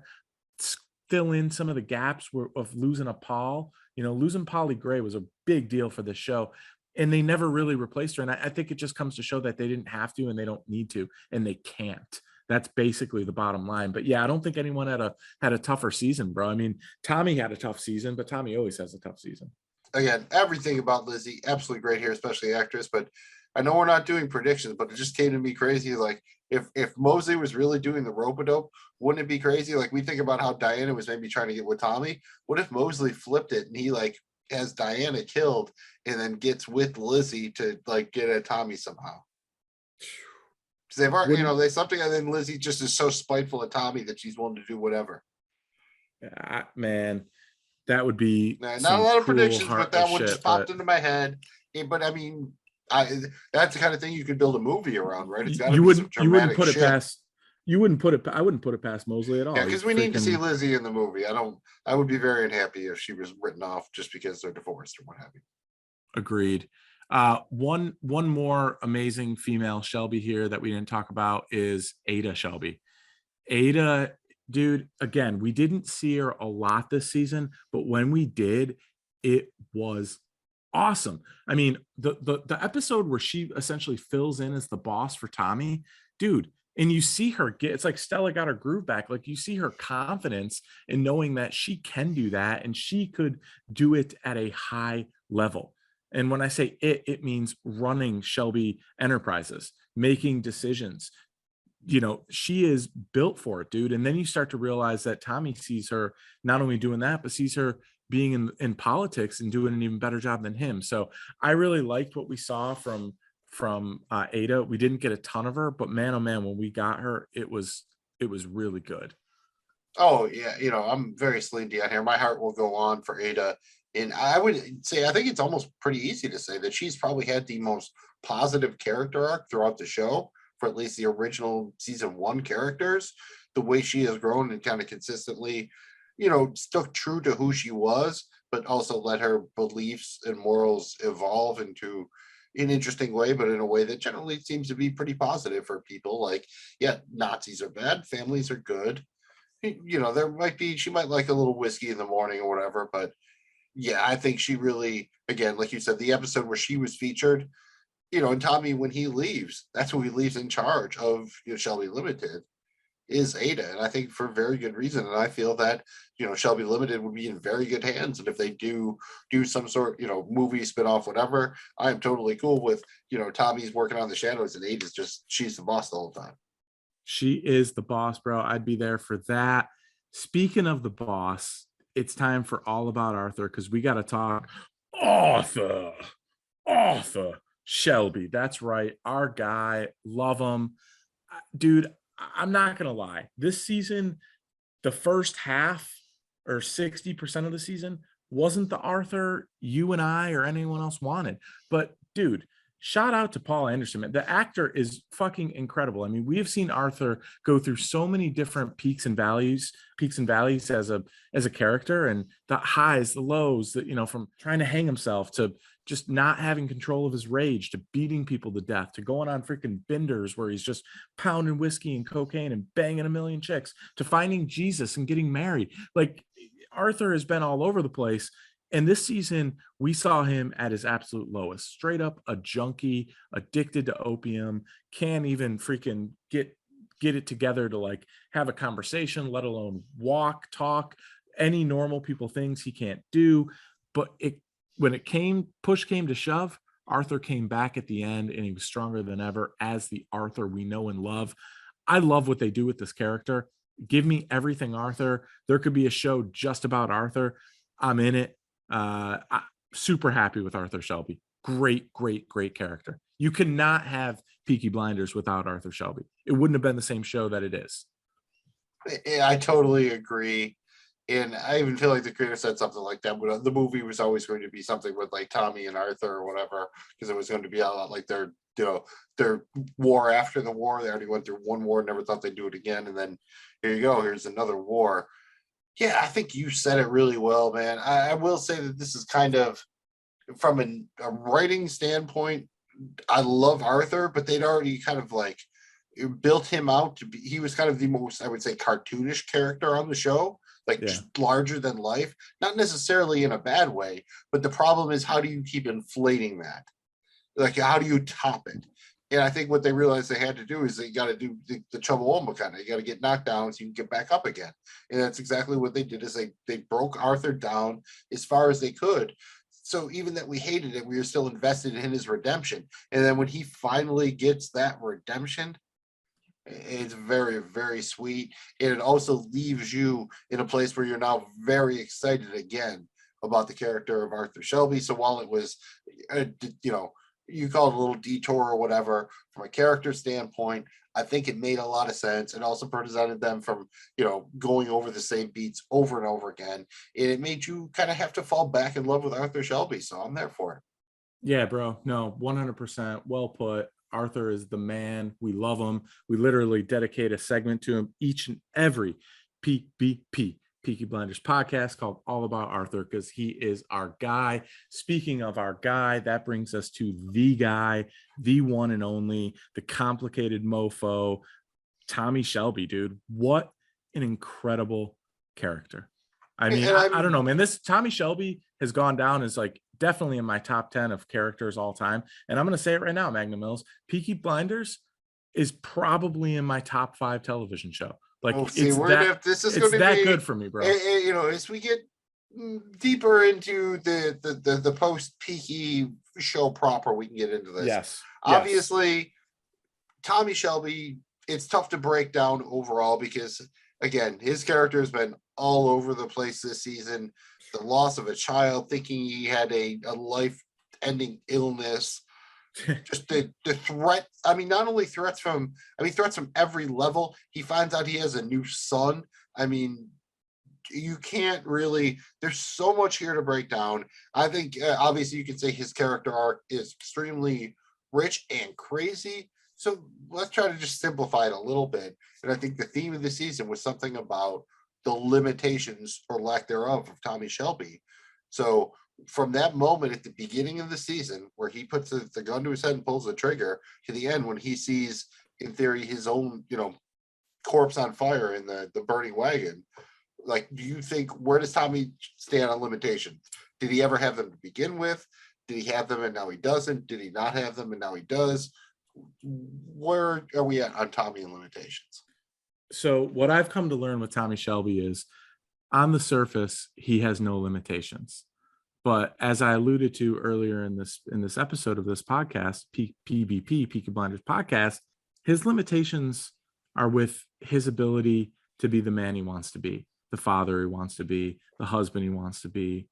fill in some of the gaps of losing a Paul. Losing Polly Gray was a big deal for this show, and they never really replaced her. And I think it just comes to show that they didn't have to, and they don't need to, and they can't. That's basically the bottom line. But yeah, I don't think anyone had a tougher season, bro. I mean, Tommy had a tough season, but Tommy always has a tough season. Again, everything about Lizzie, absolutely great here, especially actress. But I know we're not doing predictions, but it just came to me crazy. Like if Mosley was really doing the rope-a-dope, wouldn't it be crazy? Like we think about how Diana was maybe trying to get with Tommy. What if Mosley flipped it and he like has Diana killed and then gets with Lizzie to like get at Tommy somehow? Because they've already, they something, and then Lizzie just is so spiteful at Tommy that she's willing to do whatever. Yeah, man, that would be not a lot of predictions, but that one just popped but... into my head. But I mean, that's the kind of thing you could build a movie around, right? It's got you wouldn't put it past. I wouldn't put it past Mosley at all. Yeah, because we need to see Lizzie in the movie. I would be very unhappy if she was written off just because they're divorced or what have you. Agreed. One more amazing female Shelby here that we didn't talk about is Ada Shelby. Ada, dude, again, we didn't see her a lot this season, but when we did, it was awesome. I mean, the episode where she essentially fills in as the boss for Tommy, dude, and you see her it's like Stella got her groove back. Like you see her confidence in knowing that she can do that and she could do it at a high level. And when I say it means running Shelby Enterprises, making decisions. She is built for it, dude. And then you start to realize that Tommy sees her not only doing that, but sees her being in politics and doing an even better job than him. So I really liked what we saw from Ada. We didn't get a ton of her, but man, oh man, when we got her, it was really good. Oh yeah, I'm very Celine Dion here. My heart will go on for Ada. And I would say, I think it's almost pretty easy to say that she's probably had the most positive character arc throughout the show for at least the original season 1 characters. The way she has grown and kind of consistently, stuck true to who she was, but also let her beliefs and morals evolve into an interesting way, but in a way that generally seems to be pretty positive for people. Like, yeah, Nazis are bad, families are good. She might like a little whiskey in the morning or whatever, but yeah, I think she really, again, like you said, the episode where she was featured, and Tommy, when he leaves, that's when he leaves in charge of Shelby Limited, is Ada. And I think for very good reason. And I feel that, Shelby Limited would be in very good hands. And if they do some sort, movie spinoff, whatever, I am totally cool with, Tommy's working on the shadows and Ada's she's the boss the whole time. She is the boss, bro. I'd be there for that. Speaking of the boss, it's time for All About Arthur, because we got to talk Arthur Shelby. That's right. Our guy. Love him. Dude, I'm not going to lie. This season, the first half or 60% of the season wasn't the Arthur you and I or anyone else wanted. But dude, shout out to Paul Anderson. Man. The actor is fucking incredible. I mean, we have seen Arthur go through so many different peaks and valleys as a character, and the highs, the lows, that, from trying to hang himself to just not having control of his rage, to beating people to death, to going on freaking benders where he's just pounding whiskey and cocaine and banging a million chicks, to finding Jesus and getting married. Like, Arthur has been all over the place. And this season, we saw him at his absolute lowest, straight up a junkie, addicted to opium, can't even freaking get it together to like have a conversation, let alone walk, talk, any normal people things he can't do. But when push came to shove, Arthur came back at the end, and he was stronger than ever as the Arthur we know and love. I love what they do with this character. Give me everything Arthur. There could be a show just about Arthur. I'm in it. Super happy with Arthur Shelby. Great character. You cannot have Peaky Blinders without Arthur Shelby. It wouldn't have been the same show that it is. I totally agree. And I even feel like the creator said something like that, but the movie was always going to be something with like Tommy and Arthur or whatever, because it was going to be a lot like their war after the war. They already went through one war, never thought they'd do it again. And then here you go, here's another war. Yeah, I think you said it really well, man. I will say that this is kind of from a writing standpoint, I love Arthur, but they'd already kind of like built him out to be, he was kind of the most, I would say, cartoonish character on the show, like just larger than life, not necessarily in a bad way, but the problem is, how do you keep inflating that? Like, how do you top it? And I think what they realized they had to do is they got to do the Chumbawamba kind of, you got to get knocked down so you can get back up again. And that's exactly what they did, is they broke Arthur down as far as they could. So even that we hated it, we were still invested in his redemption. And then when he finally gets that redemption, it's very, very sweet. And it also leaves you in a place where you're now very excited again about the character of Arthur Shelby. So while it was, you call it a little detour or whatever, from a character standpoint, I think it made a lot of sense. It also presented them from, going over the same beats over and over again. And it made you kind of have to fall back in love with Arthur Shelby. So I'm there for it. Yeah, bro. No, 100%. Well put. Arthur is the man. We love him. We literally dedicate a segment to him each and every PBP, Peaky Blinders podcast, called All About Arthur, because he is our guy. Speaking of our guy, that brings us to the guy, the one and only, the complicated mofo, Tommy Shelby, dude. What an incredible character. I mean, I don't know, man. This Tommy Shelby has gone down as like definitely in my top 10 of characters all time. And I'm going to say it right now, Magnum Mills, Peaky Blinders is probably in my top 5 television show. Like, it's that good for me, bro. As we get deeper into the post Peaky show proper, we can get into this. Yes. Obviously, Tommy Shelby, it's tough to break down overall because, again, his character has been all over the place this season. The loss of a child, thinking he had a life-ending illness. Just the threat. I mean, not only threats from every level. He finds out he has a new son. I mean, you can't really, there's so much here to break down. I think obviously you can say his character arc is extremely rich and crazy. So let's try to just simplify it a little bit. And I think the theme of the season was something about the limitations or lack thereof of Tommy Shelby. So from that moment at the beginning of the season where he puts the gun to his head and pulls the trigger, to the end when he sees, in theory, his own, corpse on fire in the burning wagon, like, do you think, where does Tommy stand on limitations? Did he ever have them to begin with? Did he have them and now he doesn't? Did he not have them and now he does? Where are we at on Tommy and limitations? So what I've come to learn with Tommy Shelby is, on the surface, he has no limitations. But as I alluded to earlier in this episode of this podcast, PBP, Peaky Blinders podcast, his limitations are with his ability to be the man he wants to be, the father he wants to be, the husband he wants to be.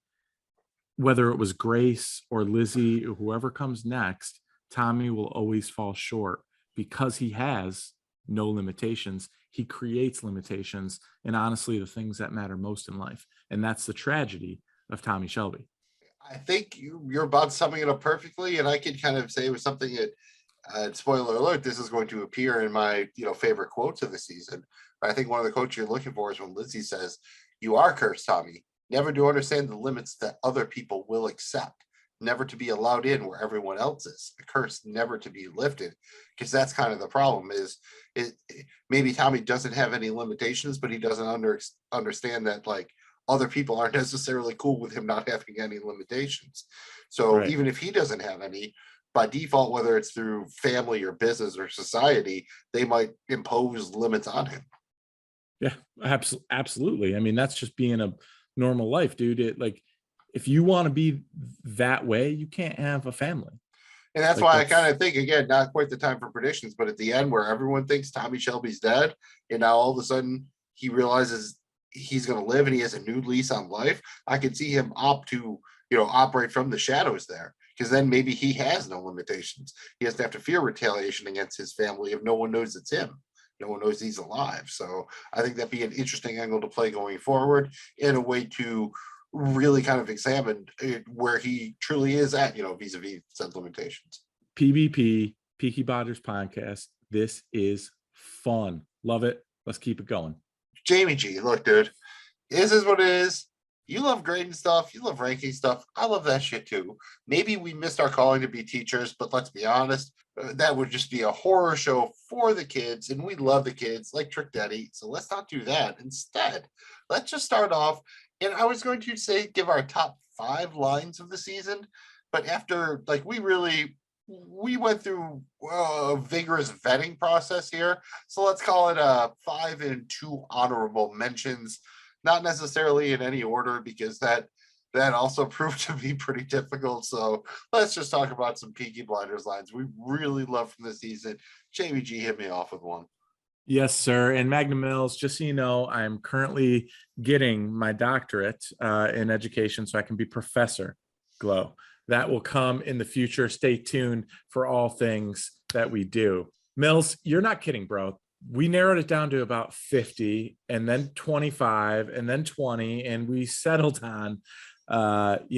Whether it was Grace or Lizzie or whoever comes next, Tommy will always fall short because he has no limitations. He creates limitations, and honestly, the things that matter most in life. And that's the tragedy of Tommy Shelby. I think you're about summing it up perfectly, and I could kind of say it was something that, spoiler alert, this is going to appear in my favorite quotes of the season. But I think one of the quotes you're looking for is when Lizzie says, "You are cursed, Tommy, never to understand the limits that other people will accept, never to be allowed in where everyone else is, a curse never to be lifted." Because that's kind of the problem, is maybe Tommy doesn't have any limitations, but he doesn't understand that, like, other people aren't necessarily cool with him not having any limitations. So Right. Even if he doesn't have any, by default, whether it's through family or business or society, they might impose limits on him. Yeah, absolutely. I mean, that's just being a normal life, dude. If you want to be that way, you can't have a family. And that's why I kind of think, again, not quite the time for predictions, but at the end where everyone thinks Tommy Shelby's dead, and now all of a sudden he realizes he's going to live and he has a new lease on life, I could see him opt to, operate from the shadows there, because then maybe he has no limitations. He has to have to fear retaliation against his family if no one knows it's him. No one knows he's alive. So I think that'd be an interesting angle to play going forward, in a way to really kind of examine where he truly is at, vis-a-vis said limitations. PBP, Peaky Blinders podcast. This is fun. Love it. Let's keep it going. Jamie G, look, dude, this is what it is. You love grading stuff. You love ranking stuff. I love that shit too. Maybe we missed our calling to be teachers, but let's be honest, that would just be a horror show for the kids, and we love the kids like Trick Daddy. So let's not do that. Instead, let's just start off. And I was going to say give our top 5 lines of the season, but after like we went through a vigorous vetting process here. So let's call it 5 and 2 honorable mentions, not necessarily in any order because that also proved to be pretty difficult. So let's just talk about some Peaky Blinders lines we really love from the season. Jamie G, hit me off with one. Yes, sir. And Magnum Mills, just so you know, I'm currently getting my doctorate in education so I can be Professor Glow. That will come in the future. Stay tuned for all things that we do. Mills, you're not kidding, bro. We narrowed it down to about 50 and then 25 and then 20. And we settled on, 5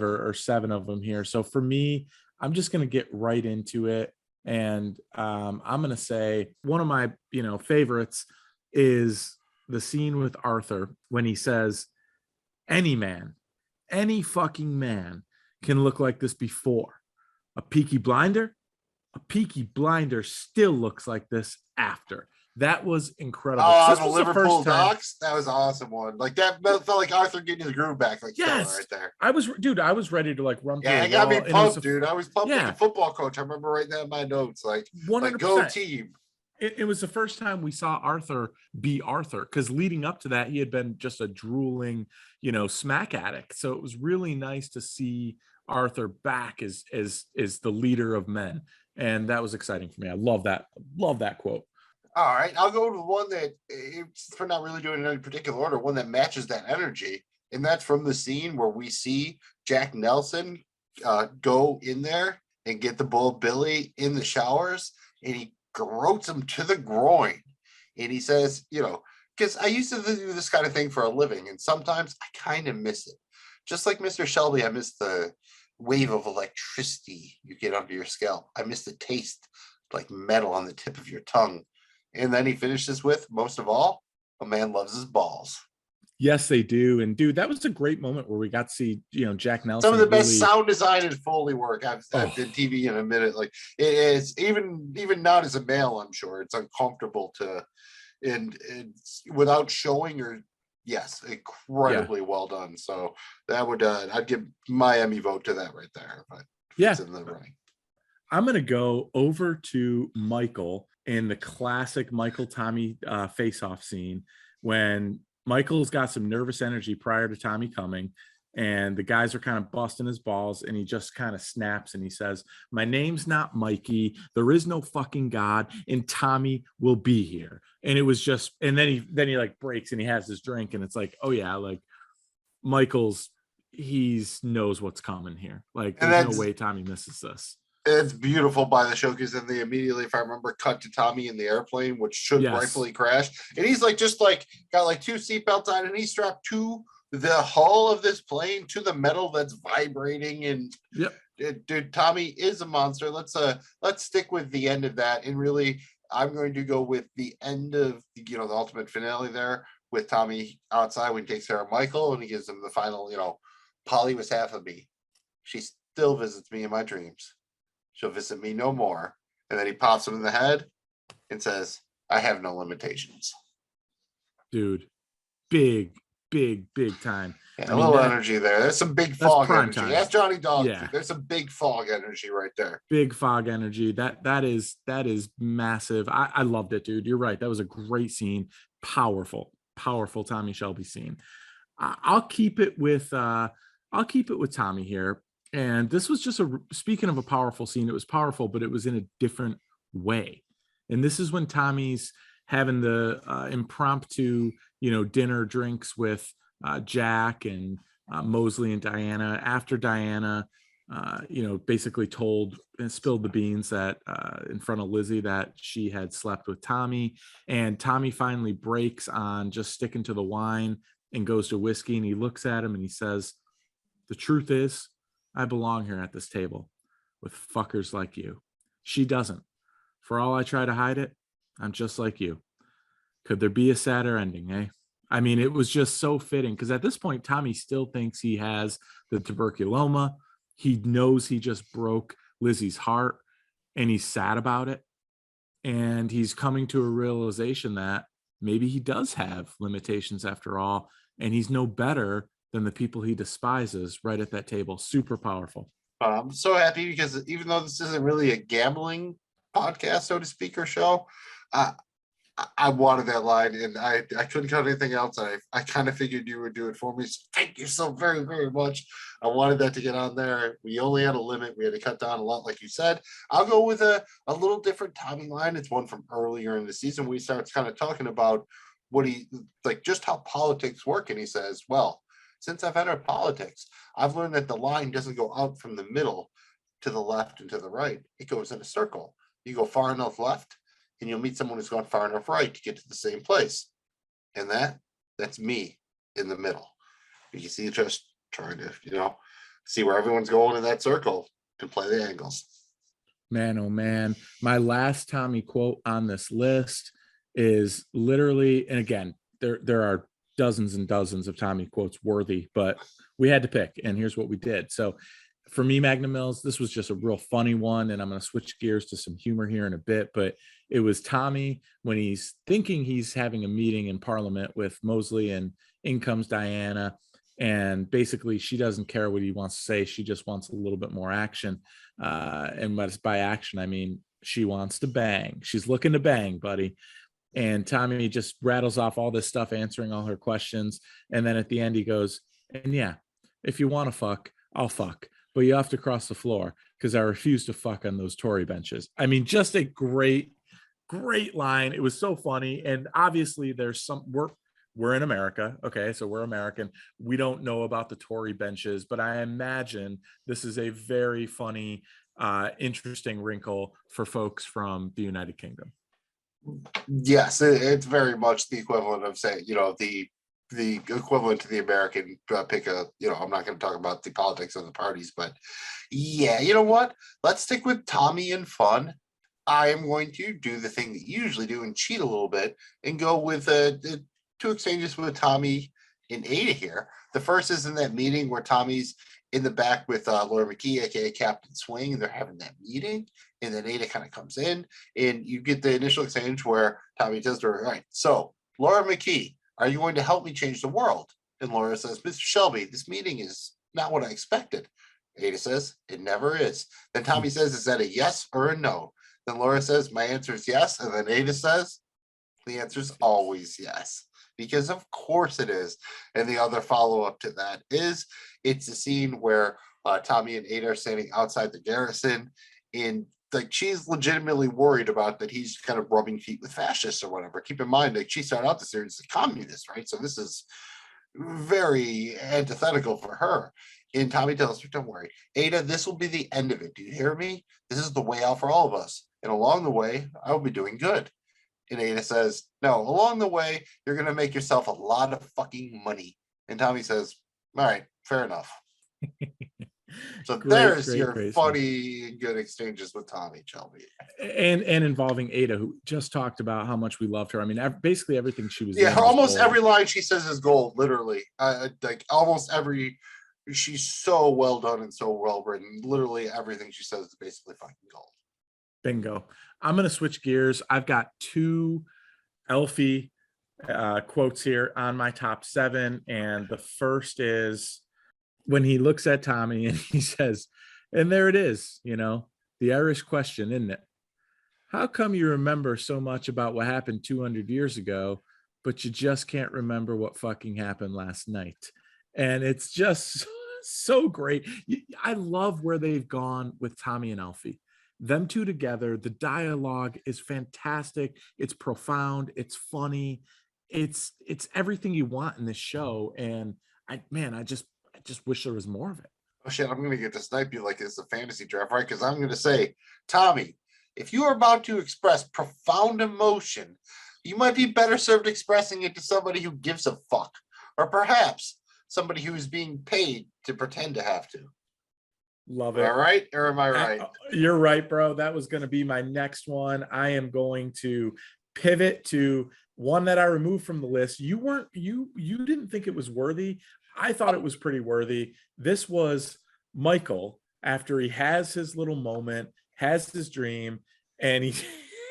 or 7 of them here. So for me, I'm just going to get right into it. And I'm going to say one of my, favorites is the scene with Arthur when he says, any man, any fucking man can look like this before. A Peaky Blinder still looks like this after. That was incredible. Oh, this the was Liverpool Docs. That was an awesome one. Like that felt like Arthur getting his groove back. Like yes, right there. I was ready to like run. Yeah, through it got me pumped, dude. I was pumped like yeah. a football coach. I remember writing that in my notes. Like 100%. Go team. It was the first time we saw Arthur be Arthur, because leading up to that, he had been just a drooling, smack addict. So it was really nice to see Arthur back as the leader of men. And that was exciting for me. I love that. Love that quote. All right. I'll go to one that, for not really doing it in any particular order, one that matches that energy. And that's from the scene where we see Jack Nelson go in there and get the bull Billy in the showers. And he groats him to the groin. And he says, because I used to do this kind of thing for a living. And sometimes I kind of miss it. Just like Mr. Shelby, I miss the wave of electricity you get under your scalp. I miss the taste like metal on the tip of your tongue. And then he finishes with, most of all, a man loves his balls. Yes, they do. And dude, that was a great moment where we got to see, Jack Nelson. Some of the best sound design and Foley work I've did TV in a minute. Like it is even not as a male, I'm sure it's uncomfortable to, and without showing or yes, incredibly well done. So that would, I'd give my Emmy vote to that right there. But yeah, it's in the running. I'm going to go over to Michael in the classic Michael Tommy face-off scene when Michael's got some nervous energy prior to Tommy coming, and the guys are kind of busting his balls, and he just kind of snaps and he says, my name's not Mikey. There is no fucking God, and Tommy will be here. And it was just, and then he like breaks and he has his drink, and it's like, oh yeah, like he knows what's coming here. Like there's no way Tommy misses this. It's beautiful by the show because then they immediately, if I remember, cut to Tommy in the airplane, which should rightfully crash. And he's like, just like got like 2 seatbelts on, and he's strapped to the hull of this plane to the metal that's vibrating. And dude, Tommy is a monster. Let's stick with the end of that. And really, I'm going to go with the end of the ultimate finale there with Tommy outside when he takes care of Michael and he gives him the final, Polly was half of me. She still visits me in my dreams. She'll visit me no more. And then he pops him in the head and says, I have no limitations. Dude, big time. Yeah, a little energy there. There's some big fog energy. Time. That's Johnny Dog. Yeah. There's some big fog energy right there. Big fog energy. That is massive. I loved it, dude. You're right. That was a great scene. Powerful Tommy Shelby scene. I'll keep it with Tommy here. And this was just speaking of a powerful scene, it was powerful, but it was in a different way. And this is when Tommy's having the impromptu, dinner drinks with Jack and Mosley and Diana after Diana, basically told and spilled the beans that in front of Lizzie that she had slept with Tommy. And Tommy finally breaks on just sticking to the wine and goes to whiskey. And he looks at him and he says, the truth is, I belong here at this table with fuckers like you. She doesn't. For all I try to hide it, I'm just like you. Could there be a sadder ending, eh? I mean, it was just so fitting because at this point, Tommy still thinks he has the tuberculoma. He knows he just broke Lizzie's heart and he's sad about it. And he's coming to a realization that maybe he does have limitations after all. And he's no better than the people he despises right at that table. Super powerful. I'm so happy because even though this isn't really a gambling podcast, so to speak, or show, I wanted that line and I couldn't cut anything else. I kind of figured you would do it for me. So thank you so very, very much. I wanted that to get on there. We only had a limit. We had to cut down a lot, like you said. I'll go with a little different Tommy line. It's one from earlier in the season. We start kind of talking about what he, like, just how politics work. And he says, well, since I've entered politics, I've learned that the line doesn't go out from the middle to the left and to the right. It goes in a circle. You go far enough left, and you'll meet someone who's gone far enough right to get to the same place. And that's me in the middle. You see, just trying to, see where everyone's going in that circle and play the angles. Man, oh man. My last Tommy quote on this list is literally, and again, there are dozens and dozens of Tommy quotes worthy, but we had to pick, and here's what we did. So for me, Magnum Mills, this was just a real funny one, and I'm going to switch gears to some humor here in a bit, but it was Tommy when he's thinking he's having a meeting in Parliament with Mosley, and in comes Diana, and basically she doesn't care what he wants to say. She just wants a little bit more action. And by action, I mean, she wants to bang. She's looking to bang, buddy. And Tommy just rattles off all this stuff, answering all her questions. And then at the end, he goes, and yeah, if you want to fuck, I'll fuck. But you have to cross the floor because I refuse to fuck on those Tory benches. I mean, just a great line. It was so funny. And obviously there's we're in America. Okay. So we're American. We don't know about the Tory benches, but I imagine this is a very funny, interesting wrinkle for folks from the United Kingdom. Yes, it's very much the equivalent of saying, the equivalent to the American pick a, I'm not going to talk about the politics of the parties, but yeah, you know what? Let's stick with Tommy and fun. I am going to do the thing that you usually do and cheat a little bit and go with the two exchanges with Tommy and Ada here. The first is in that meeting where Tommy's in the back with Laura McKee, aka Captain Swing, and they're having that meeting. And then Ada kind of comes in, and you get the initial exchange where Tommy says to her, all right, so Laura McKee, are you going to help me change the world? And Laura says, Mr. Shelby, this meeting is not what I expected. Ada says, it never is. Then Tommy says, is that a yes or a no? Then Laura says, my answer is yes. And then Ada says, the answer is always yes. Because of course it is. And the other follow-up to that is, it's a scene where Tommy and Ada are standing outside the garrison, and like she's legitimately worried about that he's kind of rubbing feet with fascists or whatever. Keep in mind, like she started out the series as a communist, right? So this is very antithetical for her. And Tommy tells her, don't worry, Ada, this will be the end of it. Do you hear me? This is the way out for all of us. And along the way, I will be doing good. And Ada says, no, along the way, you're going to make yourself a lot of fucking money. And Tommy says, all right, fair enough. So there's your funny and good exchanges with Tommy Shelby. And involving Ada, who just talked about how much we loved her. I mean, basically everything she was almost every line she says is gold, literally. Like almost every, she's so well done and so well written. Literally everything she says is basically fucking gold. Bingo. I'm going to switch gears. I've got two Elfie quotes here on my top 7. And the first is when he looks at Tommy and he says, and there it is, the Irish question, isn't it? How come you remember so much about what happened 200 years ago, but you just can't remember what fucking happened last night? And it's just so great. I love where they've gone with Tommy and Elfie. Them two together, the dialogue is fantastic. It's profound. It's funny. It's everything you want in this show. And I just wish there was more of it. Oh shit, I'm going to get to snipe you like it's a fantasy draft, right? Because I'm going to say, Tommy, if you are about to express profound emotion, you might be better served expressing it to somebody who gives a fuck. Or perhaps somebody who is being paid to pretend to have to. Love it. All right, or am I right? You're right, bro. That was going to be my next one. I am going to pivot to one that I removed from the list. You didn't think it was worthy. I thought it was pretty worthy. This was Michael after he has his little moment, has his dream, and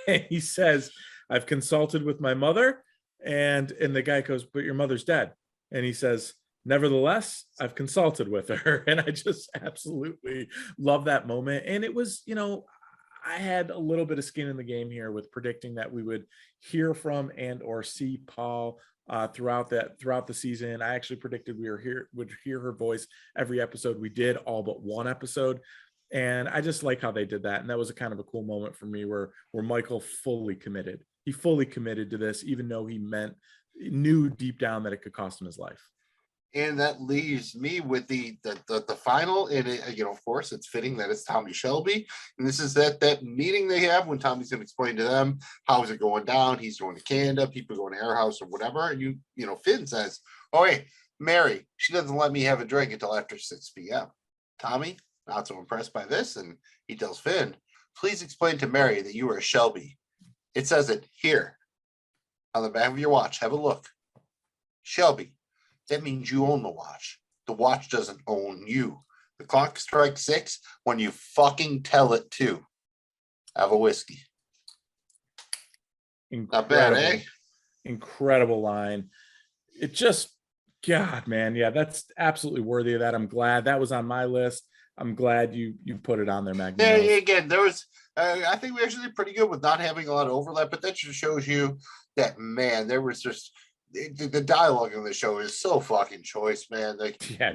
he says, I've consulted with my mother, and the guy goes, but your mother's dead. And he says, nevertheless, I've consulted with her. And I just absolutely love that moment. And it was, I had a little bit of skin in the game here with predicting that we would hear from and or see Paul throughout the season. I actually predicted would hear her voice every episode. We did, all but one episode. And I just like how they did that. And that was a kind of a cool moment for me where Michael fully committed. He fully committed to this, even though he knew deep down that it could cost him his life. And that leaves me with the final, and of course, it's fitting that it's Tommy Shelby, and this is that meeting they have when Tommy's going to explain to them how is it going down. He's going to Canada, people going to Air House or whatever, and Finn says, "Oh hey, Mary, she doesn't let me have a drink until after 6 p.m." Tommy, not so impressed by this, and he tells Finn, "Please explain to Mary that you are a Shelby. It says it here on the back of your watch. Have a look, Shelby. That means you own the watch. The watch doesn't own you. The clock strikes 6 when you fucking tell it to. Have a whiskey." Not bad, eh? Incredible line. It just, God, man. Yeah, that's absolutely worthy of that. I'm glad that was on my list. I'm glad you put it on there, Magnum. Yeah, again, there was, I think we actually did pretty good with not having a lot of overlap, but that just shows you that, man, there was just, the dialogue on the show is so fucking choice, man.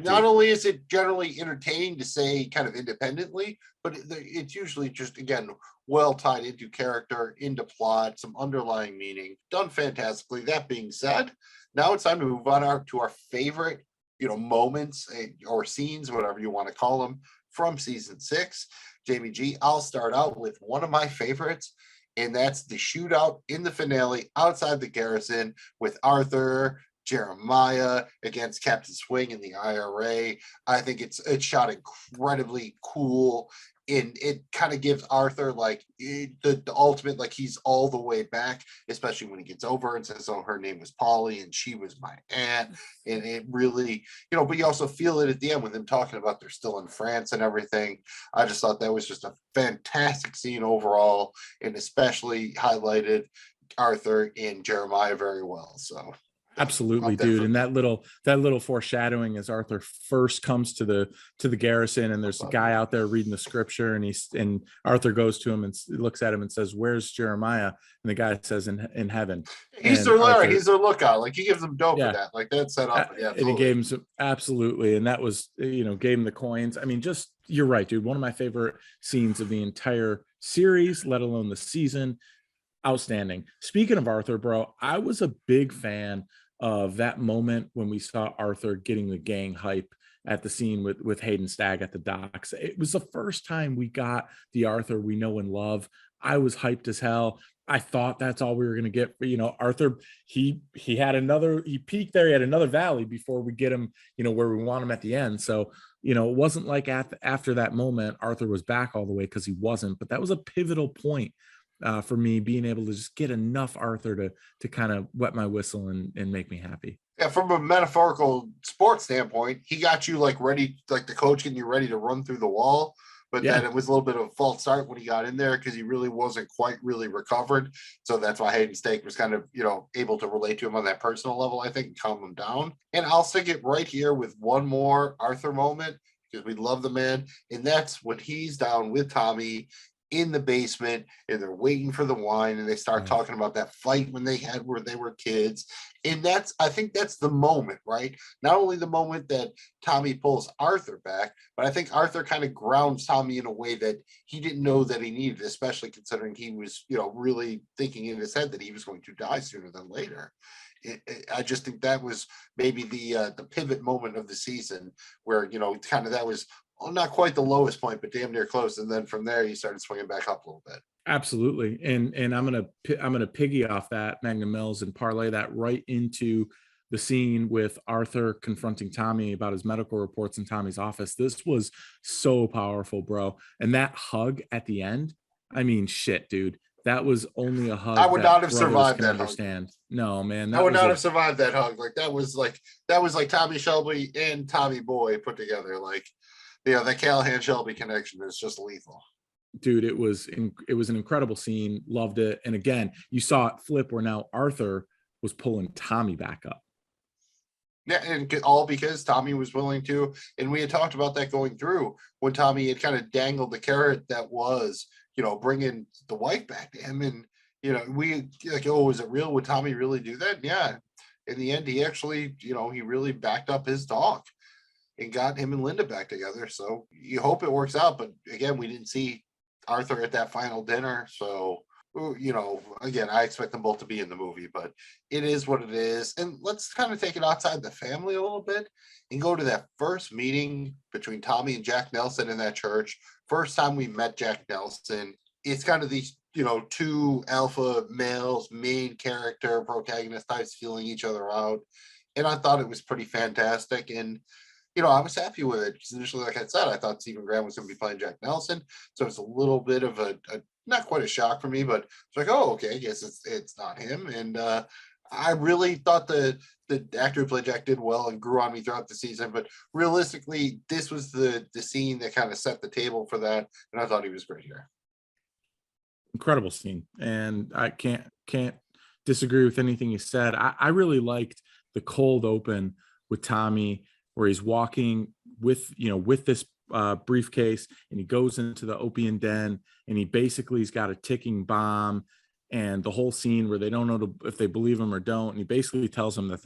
Not only is it generally entertaining to say kind of independently, but it's usually just, again, well tied into character, into plot, some underlying meaning, done fantastically. That being said, now it's time to move on to our favorite, moments or scenes, whatever you want to call them, from season 6. Jamie G, I'll start out with one of my favorites, and that's the shootout in the finale outside the garrison with Arthur, Jeremiah against Captain Swing and the IRA. I think it's shot incredibly cool. And it kind of gives Arthur the ultimate, he's all the way back, especially when he gets over and says, "Oh, her name was Polly and she was my aunt." And it really, but you also feel it at the end with them talking about they're still in France and everything. I just thought that was just a fantastic scene overall, and especially highlighted Arthur and Jeremiah very well. So absolutely, dude. And that little foreshadowing as Arthur first comes to the garrison, and there's a guy out there reading the scripture, and Arthur goes to him and looks at him and says, "Where's Jeremiah?" And the guy says, in heaven. He's their Larry, he's their lookout. He gives them dope for that. That's set up. Yeah, and he gave him some, absolutely. And that was, gave him the coins. I mean, just, you're right, dude. One of my favorite scenes of the entire series, let alone the season. Outstanding. Speaking of Arthur, bro, I was a big fan of that moment when we saw Arthur getting the gang hype at the scene with Hayden Stagg at the docks. It was the first time we got the Arthur we know and love. I was hyped as hell. I thought that's all we were going to get. Arthur, he peaked there. He had another valley before we get him, where we want him at the end. So, it wasn't like after that moment, Arthur was back all the way, because he wasn't, but that was a pivotal point for me, being able to just get enough Arthur to kind of wet my whistle and make me happy. Yeah, from a metaphorical sports standpoint, he got you ready, the coach getting you ready to run through the wall. But then it was a little bit of a false start when he got in there, because he really wasn't quite really recovered. So that's why Hayden Stake was kind of, able to relate to him on that personal level, I think, and calm him down. And I'll stick it right here with one more Arthur moment, because we love the man. And that's when he's down with Tommy in the basement, and they're waiting for the wine, and they start talking about that fight when they had where they were kids. And I think that's the moment, right? Not only the moment that Tommy pulls Arthur back, but I think Arthur kind of grounds Tommy in a way that he didn't know that he needed, especially considering he was, really thinking in his head that he was going to die sooner than later. I just think that was maybe the pivot moment of the season, where, kind of that was, not quite the lowest point, but damn near close. And then from there, he started swinging back up a little bit. Absolutely. And I'm gonna piggy off that, Magnum Mills, and parlay that right into the scene with Arthur confronting Tommy about his medical reports in Tommy's office. This was so powerful, bro. And that hug at the end, I mean, shit, dude. That was only a hug I would that not have brothers survived can that hug. understand. No, man, I that would was not a- have survived that hug. Like that was like Tommy Shelby and Tommy Boy put together. Like, the Callahan Shelby connection is just lethal. dude. It was an incredible scene. Loved it. And again, you saw it flip where now Arthur was pulling Tommy back up. Yeah, and all because Tommy was willing to, and we had talked about that going through when Tommy had kind of dangled the carrot that was, bringing the wife back to him, and we like, oh, is it real? Would Tommy really do that? Yeah. In the end, he actually, he really backed up his talk and got him and Linda back together. So you hope it works out, but again, we didn't see Arthur at that final dinner, so. Again, I expect them both to be in the movie, but it is what it is. And let's kind of take it outside the family a little bit and go to that first meeting between Tommy and Jack Nelson in that church. First time we met Jack Nelson. It's kind of these, two alpha males, main character, protagonist types feeling each other out. And I thought it was pretty fantastic. And I was happy with it because initially, like I said, I thought Stephen Graham was going to be playing Jack Nelson. So it's a little bit of a not quite a shock for me, but it's like, oh, okay, I guess it's not him. And I really thought the actor who played Jack did well and grew on me throughout the season. But realistically, this was the scene that kind of set the table for that. And I thought he was great here. Incredible scene. And I can't disagree with anything you said. I really liked the cold open with Tommy, where he's walking with this briefcase, and he goes into the opium den, and he's got a ticking bomb, and the whole scene where they don't know if they believe him or don't, and he basically tells them that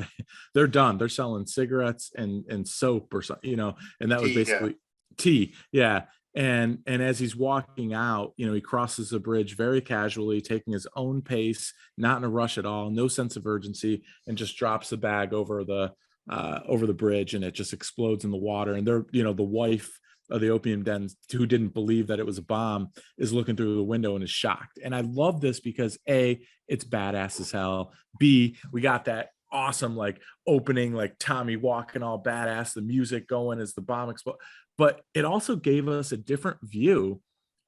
they're done, they're selling cigarettes and soap or something, and that was basically tea. Yeah. And as he's walking out, he crosses the bridge very casually, taking his own pace, not in a rush at all, no sense of urgency, and just drops the bag over the bridge, and it just explodes in the water. And they're, the wife of the opium den, who didn't believe that it was a bomb, is looking through the window and is shocked. And I love this because A, it's badass as hell. B, we got that awesome opening, Tommy walking all badass, the music going as the bomb explodes. But it also gave us a different view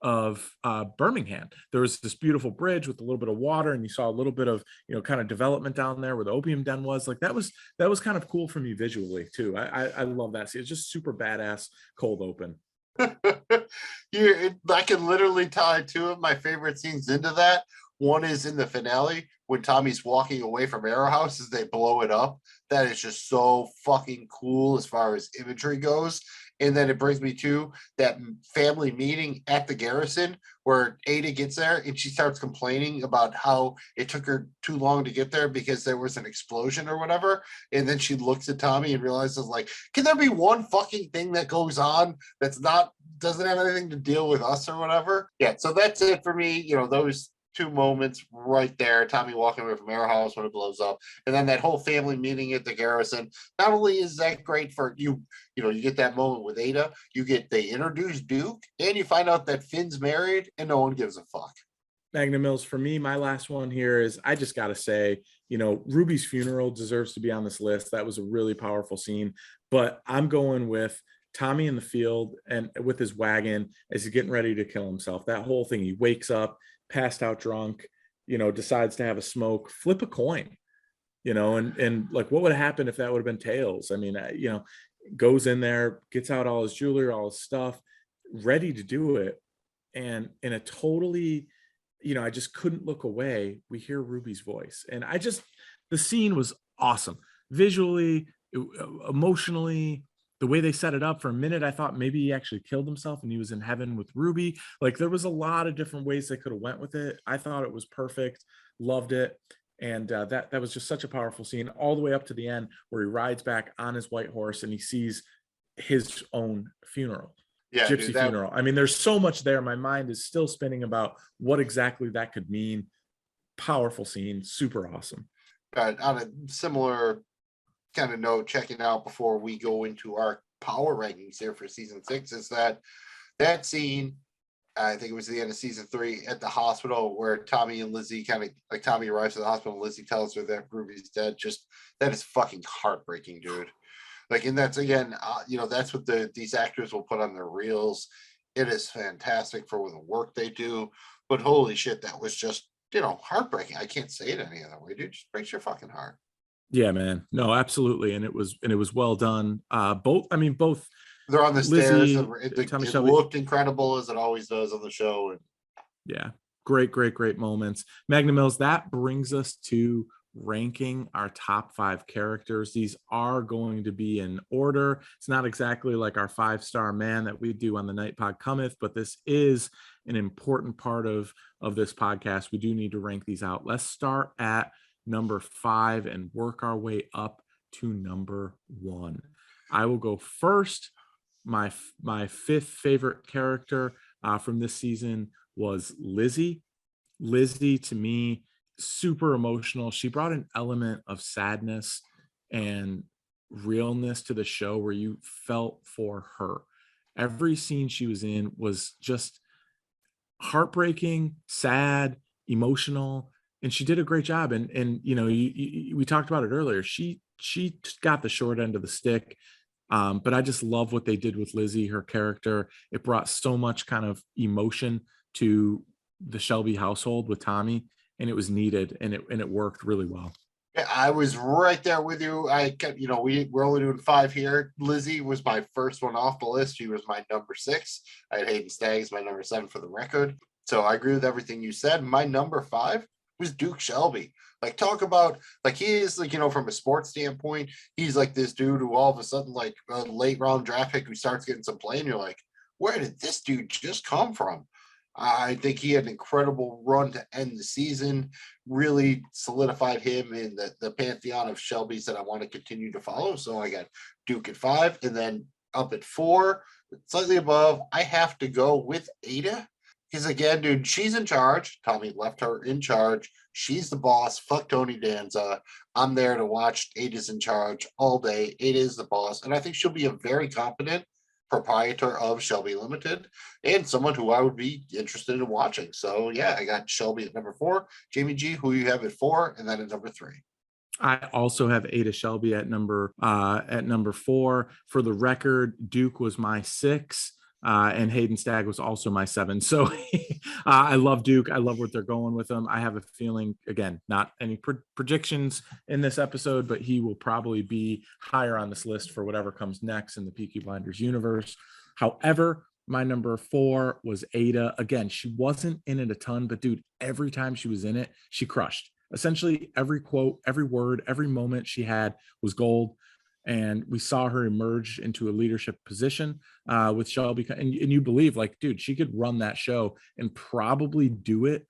of Birmingham. There was this beautiful bridge with a little bit of water, and you saw a little bit of kind of development down there where the opium den was. That was kind of cool for me visually too. I love that. It's just super badass cold open. I can literally tie two of my favorite scenes into that. One is in the finale when Tommy's walking away from Arrow House as they blow it up. That is just so fucking cool as far as imagery goes. And then it brings me to that family meeting at the garrison where Ada gets there and she starts complaining about how it took her too long to get there because there was an explosion or whatever. And then she looks at Tommy and realizes, can there be one fucking thing that goes on doesn't have anything to deal with us or whatever? Yeah, so that's it for me. Those two moments right there, Tommy walking away from Arrow House when it blows up, and then that whole family meeting at the garrison. Not only is that great for you, you get that moment with Ada, they introduce Duke, and you find out that Finn's married and no one gives a fuck. Magnum Mills, for me, my last one here is, I just got to say, Ruby's funeral deserves to be on this list. That was a really powerful scene, but I'm going with Tommy in the field and with his wagon as he's getting ready to kill himself. That whole thing, he wakes up, passed out drunk, decides to have a smoke, flip a coin, and what would have happened if that would have been tails? I mean, goes in there, gets out all his jewelry, all his stuff, ready to do it. And in a totally, I just couldn't look away. We hear Ruby's voice. And the scene was awesome. Visually, emotionally, the way they set it up. For a minute, I thought maybe he actually killed himself and he was in heaven with Ruby. There was a lot of different ways they could have went with it. I thought it was perfect. Loved it. And that was just such a powerful scene, all the way up to the end where he rides back on his white horse and he sees his own funeral. Yeah, Gypsy funeral. I mean, there's so much there. My mind is still spinning about what exactly that could mean. Powerful scene, super awesome. On a similar kind of note, checking out before we go into our power rankings here for season 6, is that scene, I think it was the end of season 3 at the hospital where Tommy and Lizzie Tommy arrives at the hospital and Lizzie tells her that Ruby's dead. Just, that is fucking heartbreaking, dude. And that's, again, that's what these actors will put on their reels. It is fantastic for the work they do, but holy shit, that was just, heartbreaking. I can't say it any other way, dude. Just breaks your fucking heart. Yeah, man. No, absolutely. And it was well done. Both They're on the Lizzie, stairs. And Tommy it Shelby. looked incredible as it always does on the show. And Yeah. Great moments. Magnum Mills, that brings us to ranking our top 5 characters. These are going to be in order. It's not exactly like our 5-star man that we do on the Night Pod Cometh, but this is an important part of this podcast. We do need to rank these out. Let's start at number 5 and work our way up to number 1. I will go first. My 5th favorite character from this season was Lizzie. Lizzie, to me, super emotional. She brought an element of sadness and realness to the show where you felt for her. Every scene she was in was just heartbreaking, sad, emotional, and she did a great job. And we talked about it earlier. She got the short end of the stick. But I just love what they did with Lizzie, her character. It brought so much kind of emotion to the Shelby household with Tommy, and it was needed, and it worked really well. yeah, I was right there with you. I kept, we're only doing 5 here. Lizzie was my first one off the list. She was my number 6. I had Hayden Staggs, my number 7 for the record. So I agree with everything you said. My number 5 was Duke Shelby. Like, talk about, like, he is, like, from a sports standpoint, he's like this dude who all of a sudden, like, a late round draft pick who starts getting some play, and you're like, where did this dude just come from? I think he had an incredible run to end the season, really solidified him in the pantheon of Shelbys that I want to continue to follow. So I got Duke at 5, and then up at 4, slightly above, I have to go with Ada. Because again, dude, she's in charge. Tommy left her in charge. She's the boss. Fuck Tony Danza. I'm there to watch. Ada's in charge all day. Ada is the boss. And I think she'll be a very competent proprietor of Shelby Limited and someone who I would be interested in watching. So yeah, I got Shelby at number 4. Jamie G, who you have at 4, and then at number 3. I also have Ada Shelby at number 4. For the record, Duke was my 6. And Hayden Stagg was also my 7. So I love Duke. I love what they're going with him. I have a feeling, again, not any predictions in this episode, but he will probably be higher on this list for whatever comes next in the Peaky Blinders universe. However, my number 4 was Ada. Again, she wasn't in it a ton, but dude, every time she was in it, she crushed. Essentially every quote, every word, every moment she had was gold. And we saw her emerge into a leadership position with Shelby. And you believe, like, dude, she could run that show and probably do it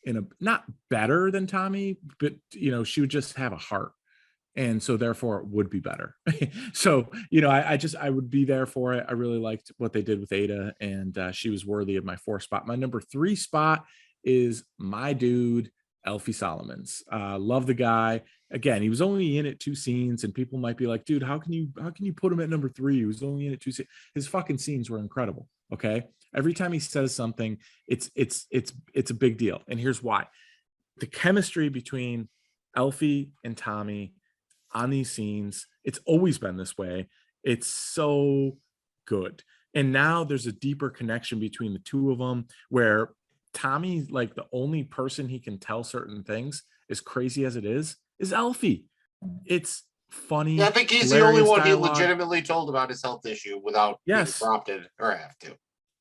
in a not better than Tommy, but, she would just have a heart. And so therefore it would be better. So, I would be there for it. I really liked what they did with Ada, and she was worthy of my 4 spot. My number 3 spot is my dude, Alfie Solomons. Love the guy. Again, he was only in it 2 scenes, and people might be like, dude, how can you put him at number 3? He was only in it 2 scenes. His fucking scenes were incredible. Okay. Every time he says something, it's a big deal. And here's why. The chemistry between Alfie and Tommy on these scenes, it's always been this way. It's so good. And now there's a deeper connection between the two of them where Tommy, like, the only person he can tell certain things, as crazy as it is Alfie. It's funny. Yeah, I think he's the only one dialogue. he legitimately told about his health issue without being prompted or have to.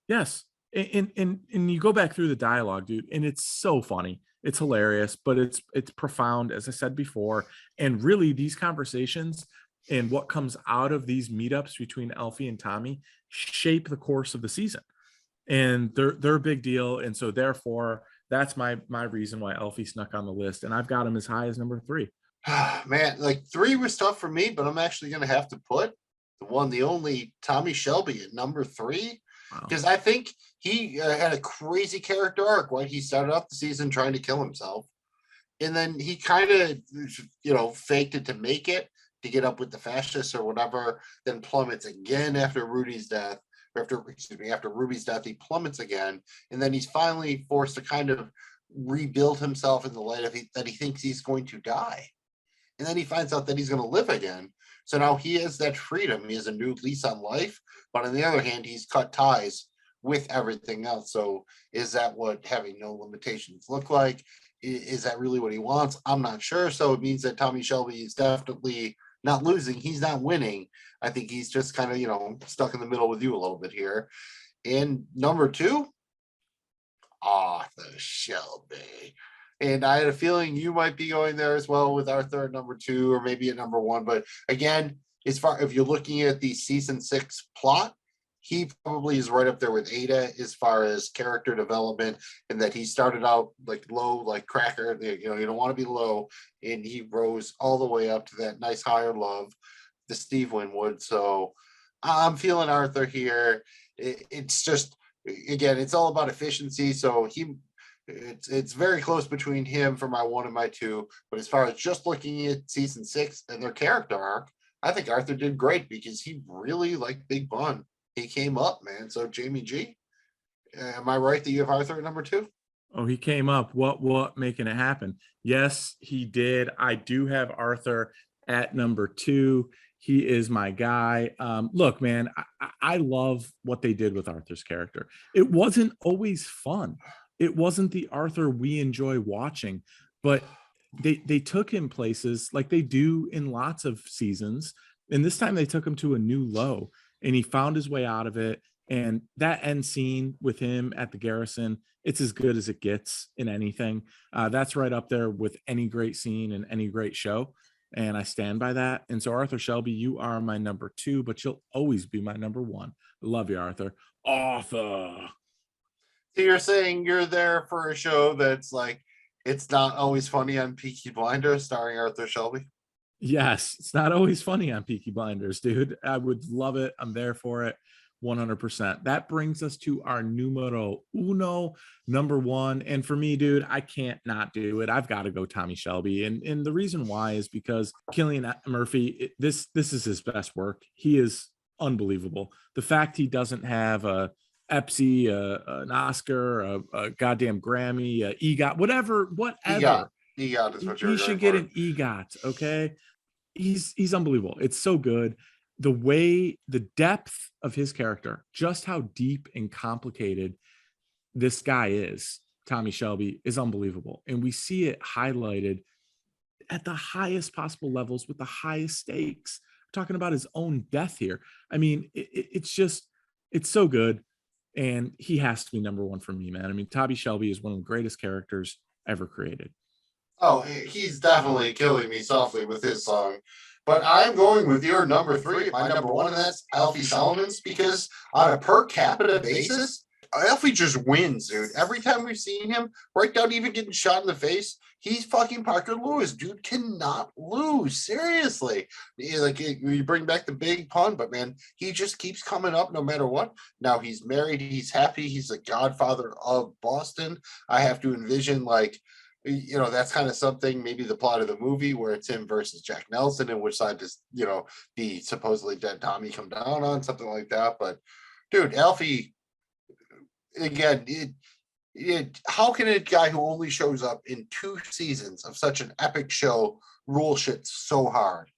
Yes. And you go back through the dialogue, dude, and it's so funny. It's hilarious, but it's profound, as I said before. And really, these conversations and what comes out of these meetups between Alfie and Tommy shape the course of the season. And they're a big deal. And so therefore, that's my reason why Alfie snuck on the list. And I've got him as high as number 3. Man, like 3 was tough for me, but I'm actually going to have to put the only Tommy Shelby at number 3. Because I think he had a crazy character arc, right? He started off the season trying to kill himself. And then he kind of, faked it to make it, to get up with the fascists or whatever, then plummets again after Rudy's death. After Ruby's death, he plummets again, and then he's finally forced to kind of rebuild himself in the light of that he thinks he's going to die, and then he finds out that he's going to live again. So now he has that freedom. He has a new lease on life, but on the other hand, he's cut ties with everything else. So is that what having no limitations look like? Is that really what he wants? I'm not sure. So it means that Tommy Shelby is definitely not losing. He's not winning. I think he's just kind of, stuck in the middle with you a little bit here. And number 2, Arthur Shelby. And I had a feeling you might be going there as well with Arthur at number 2 or maybe at number 1. But again, if you're looking at the season 6 plot, he probably is right up there with Ada as far as character development, and that he started out like low, like Cracker. You don't want to be low, and he rose all the way up to that nice higher love, the Steve Winwood. So I'm feeling Arthur here. It's just, again, it's all about efficiency. So it's very close between him for my 1 and my 2. But as far as just looking at season 6 and their character arc, I think Arthur did great because he really liked Big Bun. He came up, man. So Jamie G, am I right that you have Arthur at number 2? Oh, he came up. What making it happen? Yes, he did. I do have Arthur at number 2. He is my guy. Look, man, I love what they did with Arthur's character. It wasn't always fun. It wasn't the Arthur we enjoy watching, but they took him places like they do in lots of seasons. And this time they took him to a new low, and he found his way out of it. And that end scene with him at the Garrison, it's as good as it gets in anything. That's right up there with any great scene in any great show. And I stand by that. And so, Arthur Shelby, you are my number 2, but you'll always be my number 1. I love you, Arthur. Arthur. So you're saying you're there for a show that's like, it's not always funny on Peaky Blinders starring Arthur Shelby? Yes, it's not always funny on Peaky Blinders, dude. I would love it. I'm there for it 100%. That brings us to our numero uno, number 1. And for me, dude, I can't not do it. I've got to go Tommy Shelby. And the reason why is because Cillian Murphy, this is his best work. He is unbelievable. The fact he doesn't have a Epsy, an Oscar, a goddamn Grammy, a EGOT, whatever. EGOT is what you're He should get an EGOT. Okay, he's unbelievable. It's so good. The way, the depth of his character, just how deep and complicated this guy is, Tommy Shelby, is unbelievable, and we see it highlighted at the highest possible levels with the highest stakes. We're talking about his own death here. I mean, it's so good. And he has to be number 1 for me, man. I mean, Tommy Shelby is one of the greatest characters ever created. Oh, he's definitely killing me softly with his song. But I'm going with your number 3. My number 1, and that's Alfie Solomons, because on a per capita basis, Alfie just wins, dude. Every time we've seen him, right down even getting shot in the face, he's fucking Parker Lewis. Dude cannot lose. Seriously. Like, you bring back the big pun, but man, he just keeps coming up no matter what. Now he's married, he's happy, he's the godfather of Boston. I have to envision, like, that's kind of something, maybe the plot of the movie where it's him versus Jack Nelson, and which side does, the supposedly dead Tommy come down on, something like that. But dude, Alfie, again, how can a guy who only shows up in 2 seasons of such an epic show rule shit so hard?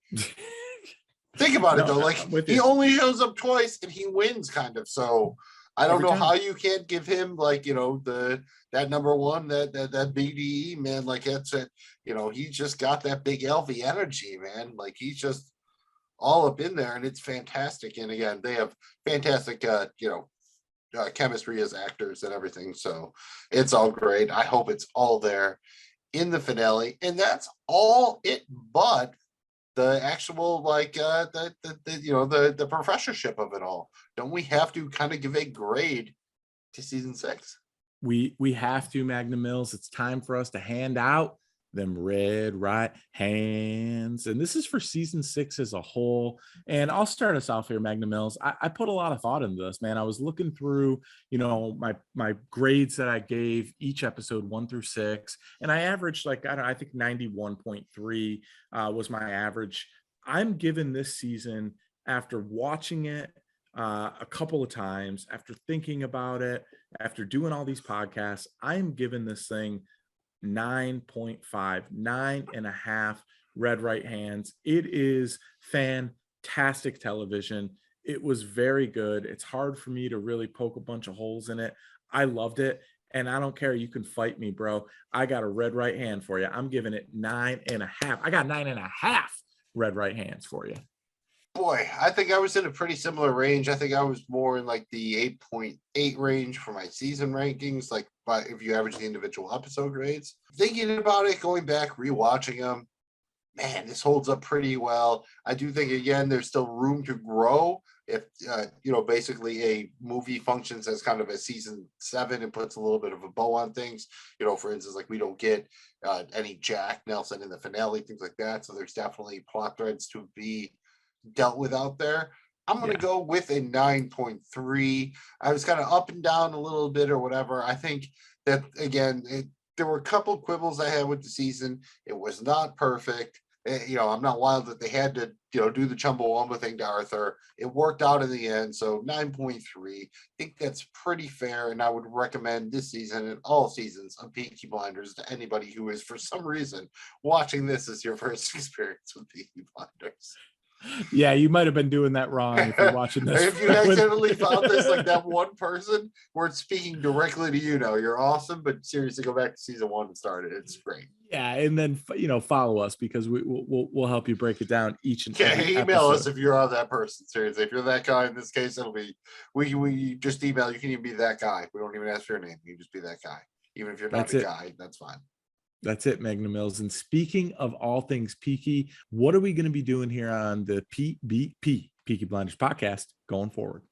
Think about it though. Like, he only shows up twice and he wins, kind of. So I don't know how you can't give him, like, that number 1, that BDE, man. Like, that's it. He just got that big Alfie energy, man. Like, he's just all up in there, and it's fantastic. And again, they have fantastic, chemistry as actors and everything. So it's all great. I hope it's all there in the finale. And that's all it, but the actual, like, the professorship of it all. Don't we have to kind of give a grade to season 6? We have to, Magnum Mills. It's time for us to hand out them red right hands. And this is for season 6 as a whole. And I'll start us off here, Magnum Mills. I put a lot of thought into this, man. I was looking through, my grades that I gave each episode 1 through 6. And I averaged, like, I think 91.3 was my average. I'm given this season, after watching it a couple of times, after thinking about it, after doing all these podcasts, I'm giving this thing 9.5, 9.5 red right hands. It is fantastic television. It was very good. It's hard for me to really poke a bunch of holes in it. I loved it. And I don't care. You can fight me, bro. I got a red right hand for you. I'm giving it 9.5. I got 9.5 red right hands for you. Boy, I think I was in a pretty similar range. I think I was more in like the 8.8 range for my season rankings, like if you average the individual episode grades. Thinking about it, going back, rewatching them, man, this holds up pretty well. I do think, again, there's still room to grow. If, basically a movie functions as kind of a season 7 and puts a little bit of a bow on things, for instance, like we don't get any Jack Nelson in the finale, things like that. So there's definitely plot threads to be dealt with out there. I'm going to go with a 9.3. I was kind of up and down a little bit or whatever. I think that, again, there were a couple quibbles I had with the season. It was not perfect. I'm not wild that they had to, do the Chumbawamba thing to Arthur. It worked out in the end. So 9.3. I think that's pretty fair. And I would recommend this season and all seasons of Peaky Blinders to anybody who is, for some reason, watching this as your first experience with Peaky Blinders. Yeah, you might have been doing that wrong if you're watching this. If you accidentally found this, like that one person where it's speaking directly to you're awesome, but seriously, go back to season 1 and start it. It's great. Yeah, and then follow us because we'll help you break it down each and every email episode. us if you're that person. Seriously, if you're that guy in this case, it'll be we just email. You can even be that guy. We don't even ask for your name. You can just be that guy, even if you're not a guy. That's fine. That's it, Magnum Mills. And speaking of all things Peaky, what are we going to be doing here on the PBP, Peaky Blinders podcast, going forward?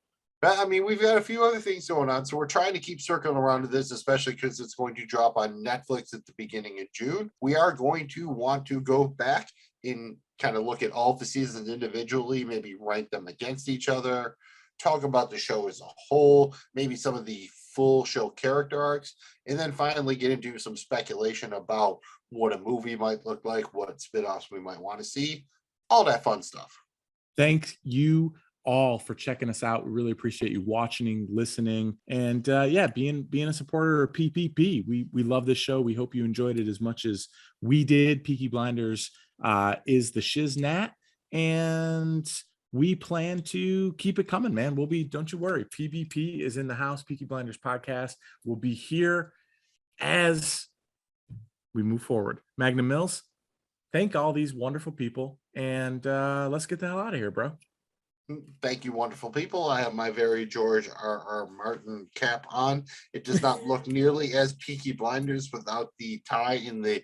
I mean, we've got a few other things going on, so we're trying to keep circling around to this, especially because it's going to drop on Netflix at the beginning of June. We are going to want to go back and kind of look at all the seasons individually, maybe rank them against each other, talk about the show as a whole, maybe some of the full show character arcs, and then finally get into some speculation about what a movie might look like, what spin-offs we might want to see, all that fun stuff. Thank you all for checking us out. We really appreciate you watching, listening, and being a supporter of PPP. We love this show. We hope you enjoyed it as much as we did. Peaky Blinders is the shiznat, and we plan to keep it coming, man. Don't you worry. PBP is in the house. Peaky Blinders podcast will be here as we move forward. Magnum Mills, thank all these wonderful people, and let's get the hell out of here, bro. Thank you, wonderful people. I have my very George R.R. Martin cap on. It does not look nearly as Peaky Blinders without the tie in the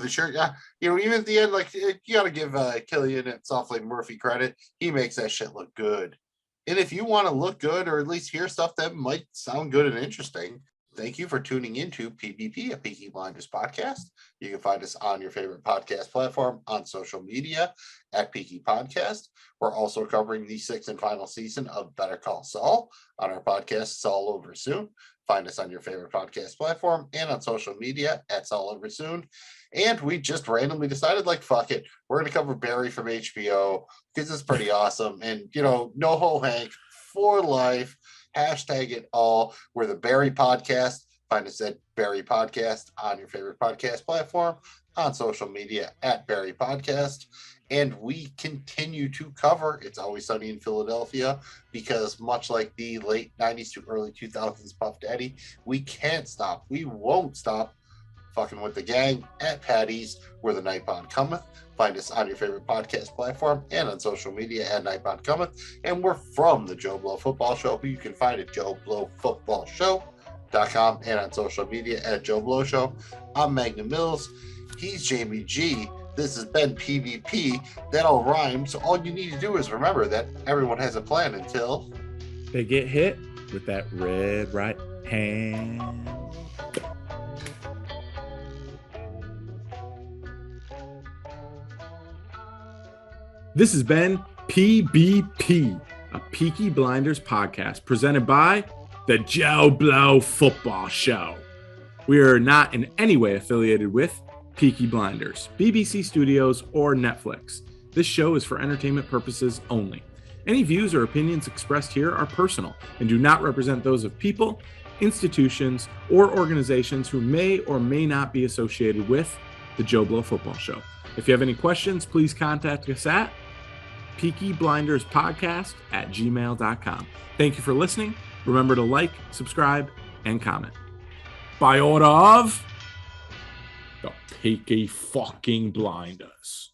shirt. Even at the end, like, you got to give Killian and Softly Murphy credit. He makes that shit look good. And if you want to look good or at least hear stuff that might sound good and interesting, thank you for tuning into PBP, a Peaky Blinders podcast. You can find us on your favorite podcast platform, on social media at Peaky Podcast. We're also covering the 6th and final season of Better Call Saul on our podcast, Saul Over Soon. Find us on your favorite podcast platform and on social media at Saul Over Soon. And we just randomly decided, like, fuck it. We're going to cover Barry from HBO because it's pretty awesome. And, no ho Hank for life. Hashtag it all. We're the Barry Podcast. Find us at Barry Podcast on your favorite podcast platform, on social media at Barry Podcast. And we continue to cover It's Always Sunny in Philadelphia because, much like the late 90s to early 2000s Puff Daddy, we can't stop. We won't stop fucking with the gang at Patty's, where the Nightbound cometh. Find us on your favorite podcast platform and on social media at Nightbound cometh. And we're from the Joe Blow Football Show, who you can find at JoeBlowFootballShow.com and on social media at Joe Blow Show. I'm Magnum Mills. He's Jamie G. This has been PvP. That all rhymes. So all you need to do is remember that everyone has a plan until they get hit with that red right hand. This has been PBP, a Peaky Blinders podcast presented by the Joe Blow Football Show. We are not in any way affiliated with Peaky Blinders, BBC Studios, or Netflix. This show is for entertainment purposes only. Any views or opinions expressed here are personal and do not represent those of people, institutions, or organizations who may or may not be associated with the Joe Blow Football Show. If you have any questions, please contact us at peakyblinderspodcast@gmail.com. Thank you for listening. Remember to like, subscribe, and comment. By order of the Peaky fucking Blinders.